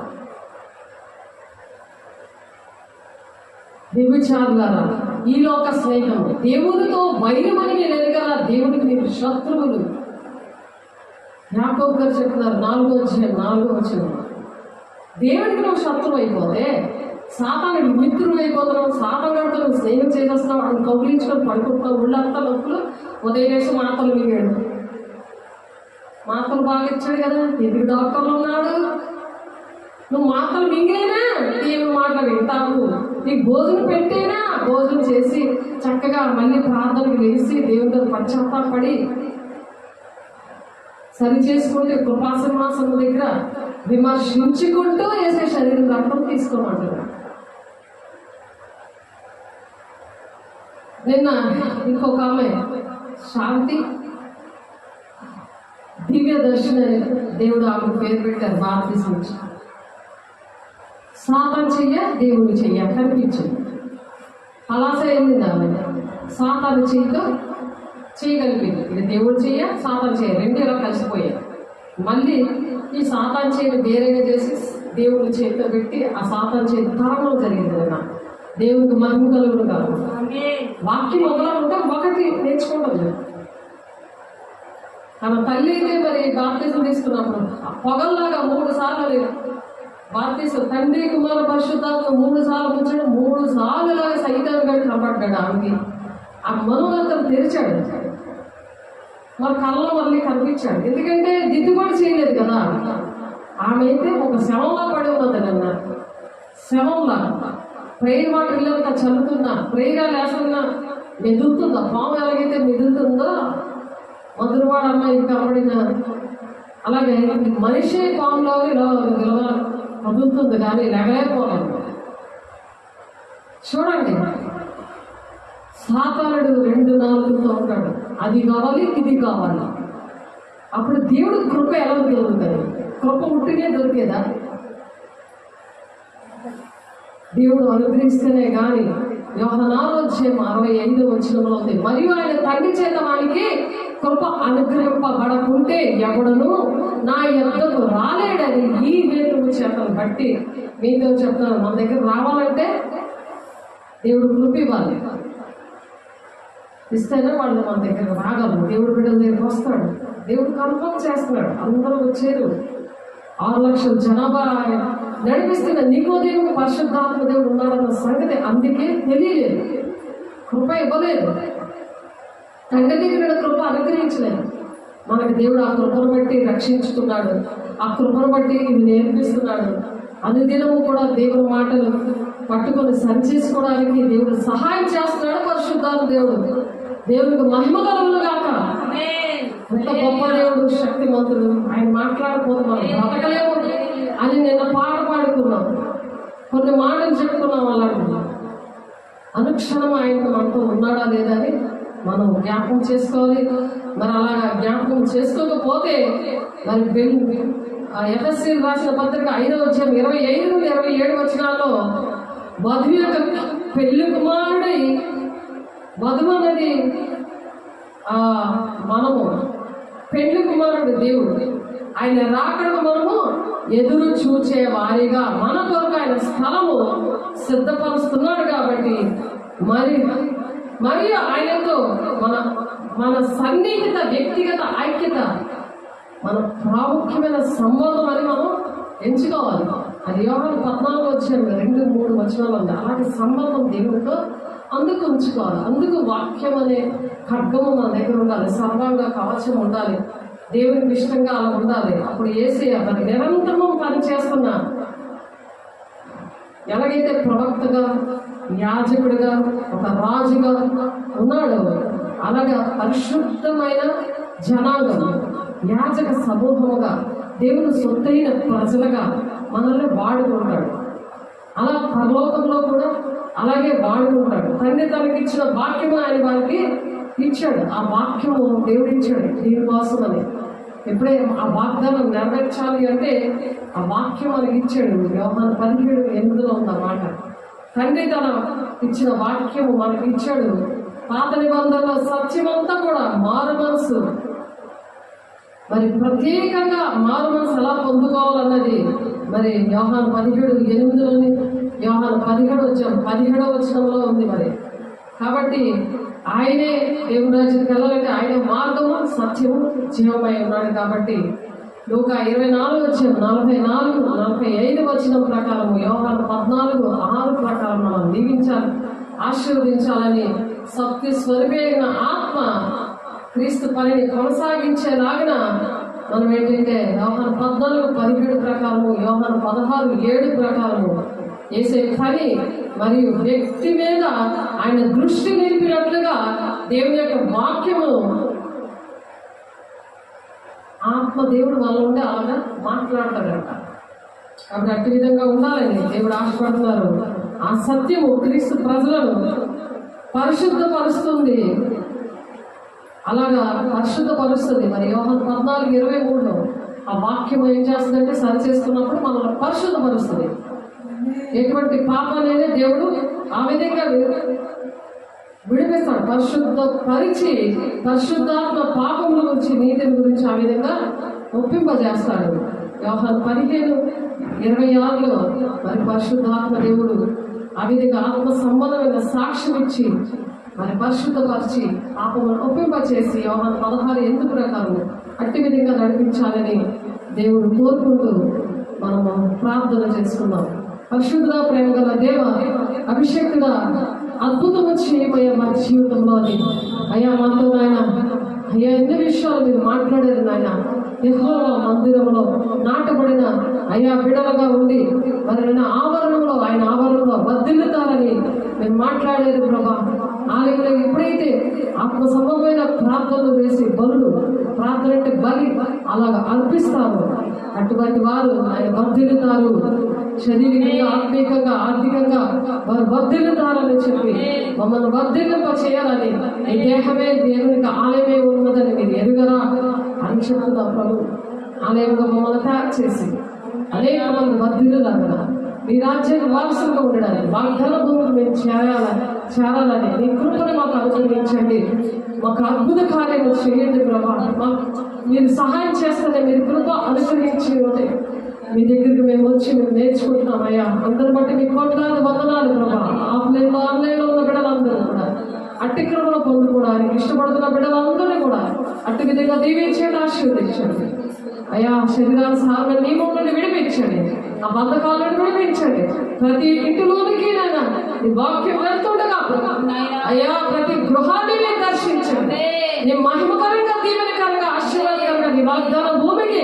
వ్యభిచారులారా, ఈ లోక స్నేహం దేవునితో వైరమని నేను ఎరగల, దేవునికి మీరు శత్రువులు. యాకోబు గారు చెప్తున్నారు 4:4 దేవుడికి నువ్వు శత్రువు అయిపోతే సాతానుడికి మిత్రుడు అయిపోతున్నావు. సాతానుడితో నువ్వు స్నేహం చేసేస్తున్నావు, వాడిని కౌగిలించుకొని పడుకుంటున్నావు. ఉళ్ళంతా నొప్పులు, ఉదయం వేసి మాతలు మింగాడు. మాతలు బాగా ఇచ్చాడు కదా, ఎందుకు డాక్టర్లు ఉన్నాడు. నువ్వు మాతలు మింగైనా దేవుని మాటలు వింటావు. నీకు భోజనం పెట్టేనా భోజనం చేసి చక్కగా మళ్ళీ ప్రార్థనకు లేచి దేవుని పశ్చాత్తాపడి సరి చేసుకుంటే కృపాసింహాసనం దగ్గర విమర్శించుకుంటూ వేసే శరీరం రక్తం తీసుకోమంటున్నాడు. నిన్న ఇంకొక ఆమె శాంతి దివ్య దర్శన దేవుడు ఆమె పేరు పెట్టారు. బాప్తిసం నుంచి సాతాను చెయ్య దేవుని చెయ్య కనిపించింది. అలాస ఏంది ఆమె సాతాను చెయ్యితో చేయగలిపింది. ఇది దేవుడు చెయ్య సాతాను చెయ్య రెండు ఇలా కలిసిపోయాయి. మళ్ళీ ఈ సాతాను చేతిని వేరేగా చేసి దేవుని చేతితో పెట్టి ఆ సాతాను చేతి తరంలో జరిగింది కదా. దేవునికి మహిమ కలుగును కాదు. వాక్యం మొదలవుంటే ఒకటి నేర్చుకుంటుంది. తన తల్లి అయితే మరి బాప్తిజం తీసుకున్నప్పుడు పొగల్లాగా 3 సార్లు బాప్తిజం తండ్రి కుమార పరిశుద్ధాత్మ 3 సార్లు కూర్చొని 3 సార్లు ఇలాగ సైతాను గడి కనపడ్డాడు ఆమెకి. ఆ మనోగతం తెరిచాడు. మరి కళ్ళలో మళ్ళీ కనిపించాడు. ఎందుకంటే దిద్దుబాటు చేయలేదు కదా. ఆమె అయితే ఒక శవంలా పడి ఉన్నది అన్న, శవంలా. ప్రేయర్ వాటర్ ఇల్లంతా చల్లుతున్నా, ప్రేయర్ లేసన్నా మెదులుతుందా, పాము ఎలాగైతే మెదులుతుందో మధురవాడ అమ్మాయి కనబడిన అలాగే మనిషి పాములో ఇలా కదులుతుంది కానీ లేగలేకపోలేదు. చూడండి, సాతానుడు 2 నాలుగుతో ఉంటాడు. అది కావాలి, ఇది కావాలి. అప్పుడు దేవుడు కృప ఎలా దొరుకుతుంది? కృప ఉంటేనే దొరికేదా? దేవుడు అనుగ్రహిస్తేనే కానీ. యోహనాను 6:65 ఉంది. మరియు ఆయన తండ్రి చేత వానికి కృప అనుగ్రహింపబడకుంటే ఎవడను నా యొద్దకు రాలేడని ఈ హేతువు చేతను బట్టి మీతో చెప్తాను. మన దగ్గర రావాలంటే దేవుడు కృప ఇవ్వాలి. ఇస్తేనే వాళ్ళు మన దగ్గర రాగలరు. దేవుడు బిడ్డల దగ్గరికి వస్తాడు. దేవుడు కన్ఫర్మ్ చేస్తున్నాడు. అందరూ వచ్చారు. 6 లక్షల జనాభా నడిపిస్తున్న నికోదేము పరిశుద్ధాత్మ దేవుడు ఉన్నాడన్న సంగతి అందుకే తెలియలేదు. కృప ఇవ్వలేదు. తండ్రి దగ్గర కృప అనుగ్రహించలేదు. మనకి దేవుడు ఆ కృపను బట్టి రక్షించుకున్నాడు. ఆ కృపను బట్టి ఇవి నేర్పిస్తున్నాడు. అనుదినము కూడా దేవుని మాటలు పట్టుకొని సరిచేసుకోవడానికి దేవుడు సహాయం చేస్తున్నాడు. పరిశుద్ధాత్మ దేవుడు. దేవుడికి మహిమ కలుగును గాక. ఎంత గొప్ప దేవుడు, శక్తిమంతుడు. ఆయన మాట్లాడకపోతే మనం బ్రతకలేము అని నిన్న పాట పాడుకున్నాం. కొన్ని మాటలు చెప్పుకున్నాం. అలాంటి అనుక్షణం ఆయనకు మనతో ఉన్నాడా లేదా అని మనం జ్ఞాపకం చేసుకోవాలి. మరి అలాగా జ్ఞాపకం చేసుకోకపోతే మరి ఎఫ్ఎస్సీ రాసిన పత్రిక 5:25-27 వధువు యొక్క పెళ్లి కుమారుడై వధువు అనేది మనము, పెళ్లి కుమారుడు దేవుడు. ఆయన రాకడకు మనము ఎదురు చూచే వారిగా మన కొరకు ఆయన స్థలము సిద్ధపరుస్తున్నాడు. కాబట్టి మరియు ఆయనతో మన సన్నిహిత వ్యక్తిగత ఐక్యత, మన ప్రాముఖ్యమైన సంబంధం అని మనం ఎంచుకోవాలి. అది యోహాను 14:2-3 ఉంది. అలాంటి సంబంధం దేవుడితో అందుకు ఉంచుకోవాలి. అందుకు వాక్యం అనే ఖడ్గము మన దగ్గర ఉండాలి. సర్వాంగ కవచం ఉండాలి. దేవునికి ఇష్టంగా అలా ఉండాలి. అప్పుడు యేసయ్య మరి నిరంతరం పనిచేస్తున్నా ఎలాగైతే ప్రవక్తగా, యాజకుడిగా, ఒక రాజుగా ఉన్నాడు, అలాగా పరిశుద్ధమైన జనాంగం, యాజక సమూహముగా, దేవుని సొత్తైన ప్రజలుగా మనల్ని వాడుకుంటాడు. అలా పరలోకంలో కూడా అలాగే వాడు ఉంటాడు. తండ్రి తనకి ఇచ్చిన వాక్యము ఆయన వారికి ఇచ్చాడు. ఆ వాక్యము దేవుడు ఇచ్చాడు దీనికోసమని. ఎప్పుడే ఆ వాగ్దానం నెరవేర్చాలి అంటే ఆ వాక్యం మనకి ఇచ్చాడు. యోహాను 17:8 ఉందన్నమాట. తండ్రి తన ఇచ్చిన వాక్యము మనకి ఇచ్చాడు. పాత నిబంధనలో సత్యమంతా కూడా మారు మనసు, మరి ప్రత్యేకంగా మారు మనసు ఎలా పొందుకోవాలన్నది మరి యోహాను 17:8లోని యోహాను 17వ వచనంలో ఉంది. మరి కాబట్టి ఆయనే దేవుని రాజ్యానికి వెళ్ళాలంటే ఆయన మార్గము సత్యము జీవమై ఉన్నాడు. కాబట్టి లూకా 24:44-45 వచనం ప్రకారం యోహాను 14:6 ప్రకారం మనం దీవించాలి, ఆశీర్వదించాలని సత్య స్వరూపి అయిన ఆత్మ క్రీస్తు పనిని కొనసాగించేలాగిన మనం ఏంటంటే యోహాను 14:17 ప్రకారము, యోహాను 16:7 ప్రకారము చేసే పని మరియు వ్యక్తి మీద ఆయన దృష్టి నిలిపినట్లుగా దేవుని యొక్క వాక్యము ఆత్మ దేవుడు వాళ్ళ ఉండి అలాగా మాట్లాడతాడంట. కాబట్టి అట్టి విధంగా ఉండాలని దేవుడు ఆశపడుతున్నారు. ఆ సత్యము క్రీస్తు ప్రజలను పరిశుద్ధపరుస్తుంది, అలాగా పరిశుద్ధపరుస్తుంది. మరి యోహాను 14:23లో ఆ వాక్యం ఏం చేస్తుందంటే సరి చేసుకున్నప్పుడు మనల్ని పరిశుద్ధపరుస్తుంది. ఎటువంటి పాపాలైనా దేవుడు ఆ విధంగా విడిపిస్తాడు. పరిచి పరిశుద్ధాత్మ పాపముల గురించి, నీతిని గురించి ఆ విధంగా ఒప్పింపజేస్తాడు. యోహాను 15:26లో మరి పరిశుద్ధాత్మ దేవుడు ఆ విధంగా ఆత్మ సంబంధమైన సాక్ష్యం ఇచ్చి మరి పరిశుద్ధపరిచి పాపములను ఒప్పింపచేసి యోహాను 16:8 ప్రకారం అట్టి విధంగా నడిపించాలని దేవుడు కోరుకుంటూ మనము ప్రార్థన చేసుకున్నాం. పరిశుద్ధ ప్రేమ గల దేవ, అభిషేకుడా, అద్భుతము చేయమయ్యా మా జీవితంలో. అది అయ్యా మాతో నాయన, అయ్యా ఎన్ని విషయాలు మీరు మాట్లాడారు నాయన. యెహోవా మందిరంలో నాటబడిన అయ్యా బిడలుగా ఉండి మరి ఆవరణంలో ఆయన ఆవరణంలో వర్ధిల్లుతారని మీరు మాట్లాడారు ప్రభా. ఆలయంలో ఎప్పుడైతే ఆత్మ సంబంధమైన ప్రార్థనలు వేసి బలులు, ప్రార్థన అంటే బలి అలాగా అర్పిస్తారు, అటువంటి వారు ఆయన వర్ధిల్లుతారు. శరీరంగా, ఆత్మీయంగా, ఆర్థికంగా వారు వర్ధిల్లుతారని చెప్పి మమ్మల్ని వర్ధిల్లింప చేయాలని, ఈ దేహమే దేవునికి ఆలయమే ఉన్నదని మీరు ఎరుగరా అని చెప్తున్నా ప్రభు. ఆలయంగా మమ్మల్ని తయారు చేసి అనేక మంది వర్ధిల్లులాగా మీ రాజ్యానికి వారసులుగా ఉండడానికి, వాగ్దాన భూములు మేము చేరాలని మీ కృపను మాకు అనుగ్రహించండి. మాకు అద్భుత కార్యము చేయండి ప్రభా. మీరు సహాయం చేస్తానే, మీరు కృప అనుగ్రహించి ఉంటే మీ దగ్గరికి మేము వచ్చి మేము నేర్చుకుంటున్నాం అయ్యా. అందరి బట్టి మీ కోట్లాది వందనాలు ప్రభా. ఆన్లైన్లో ఉన్న బిడ్డలందరూ కూడా అట్టి కృపను పొందుకోవడానికి ఇష్టపడుతున్న బిడ్డలందరినీ కూడా అట్టి విధంగా దీవించండి, ఆశీర్వదించండి అయ్యా. శరీరాన్ని సారమైన నియమం నుండి విడిపించండి, ఆ బంధకాల నుండి విడిపించండి. ప్రతి ఇంటిలోనికి నాయన ఈ వాక్యం వెళ్తుండగా అయ్యా ప్రతి గృహాన్ని మీరు దర్శించండి. నీ మహిమకరంగా, దీవెనకరంగా, ఆశీర్వాదకరంగా నీ వాగ్దాన భూమికి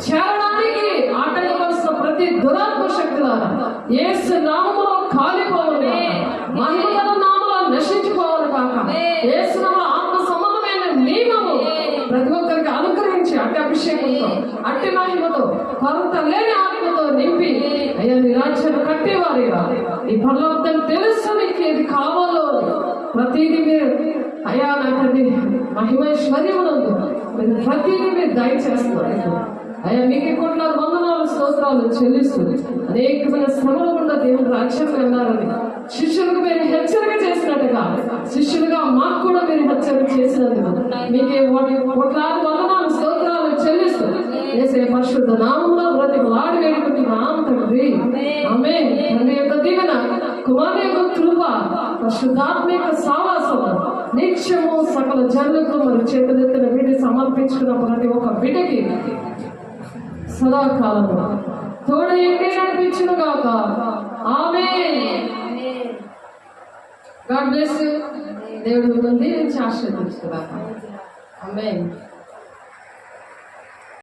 చేరడానికి ఆటంకపరుస్తున్న ప్రతి దురాత్మ శక్తులారా యేసు నామములో కాలిపోవాలి, మహిమగల నామములో నశించిపోవాలి కాక. యేసు నామములో ఆత్మ సంబంధమైన నియమము ప్రతి ఒక్కరికి అనుగ్రహించి అట్టి అభిషేకంతో, అట్టి మహిమతో, కొరత లేని ఆత్మతో నింపి అయ్యా నీ రాజ్యాన్ని కట్టేవారిగా ఈ పరలోకం తెలుసు నీకు ఏది కావాలో ప్రతిదీ మీరు అయ్యా నాకు మహిమైశ్వర్యమునందు మీరు ప్రతిదీ మీరు దయచేస్తున్నారు అయ్యా. మీకు కోట్లాది వందనాలు స్తోత్రాలు చెల్లిస్తుంది. అనేకమైన శ్రమలు కూడా దేవుడు రాజ్యం వెళ్ళాలని శిష్యులకు మీరు హెచ్చరిక చేసినట్టుగా శిష్యులుగా మాకు కూడా మీరు హెచ్చరిక చేసినందుకు మీకే కోట్లాది వందనాలు స్తోత్రాలు చెల్లిస్తుంది. యేసే పరిశుద్ధ నామములో బ్రతిమలాడి వేడుకుంటున్నాం తండ్రి, ఆమేన్. తండ్రి యొక్క దీవెన, కుమారుని యొక్క కృప, పరిశుద్ధాత్మ యొక్క సావాసము నిత్యము సకల జనులకు మరి చేతులెత్తిన బిడ్డ సమర్పించుకున్న ప్రతి ఒక్క బిడ్డకి సదాకాలము తోడ ఎండి నడిపించును గాక. ఆమేన్. God bless you. దేవుడు మిమ్మల్ని ఆశీర్వదించును గాక. ఆమేన్.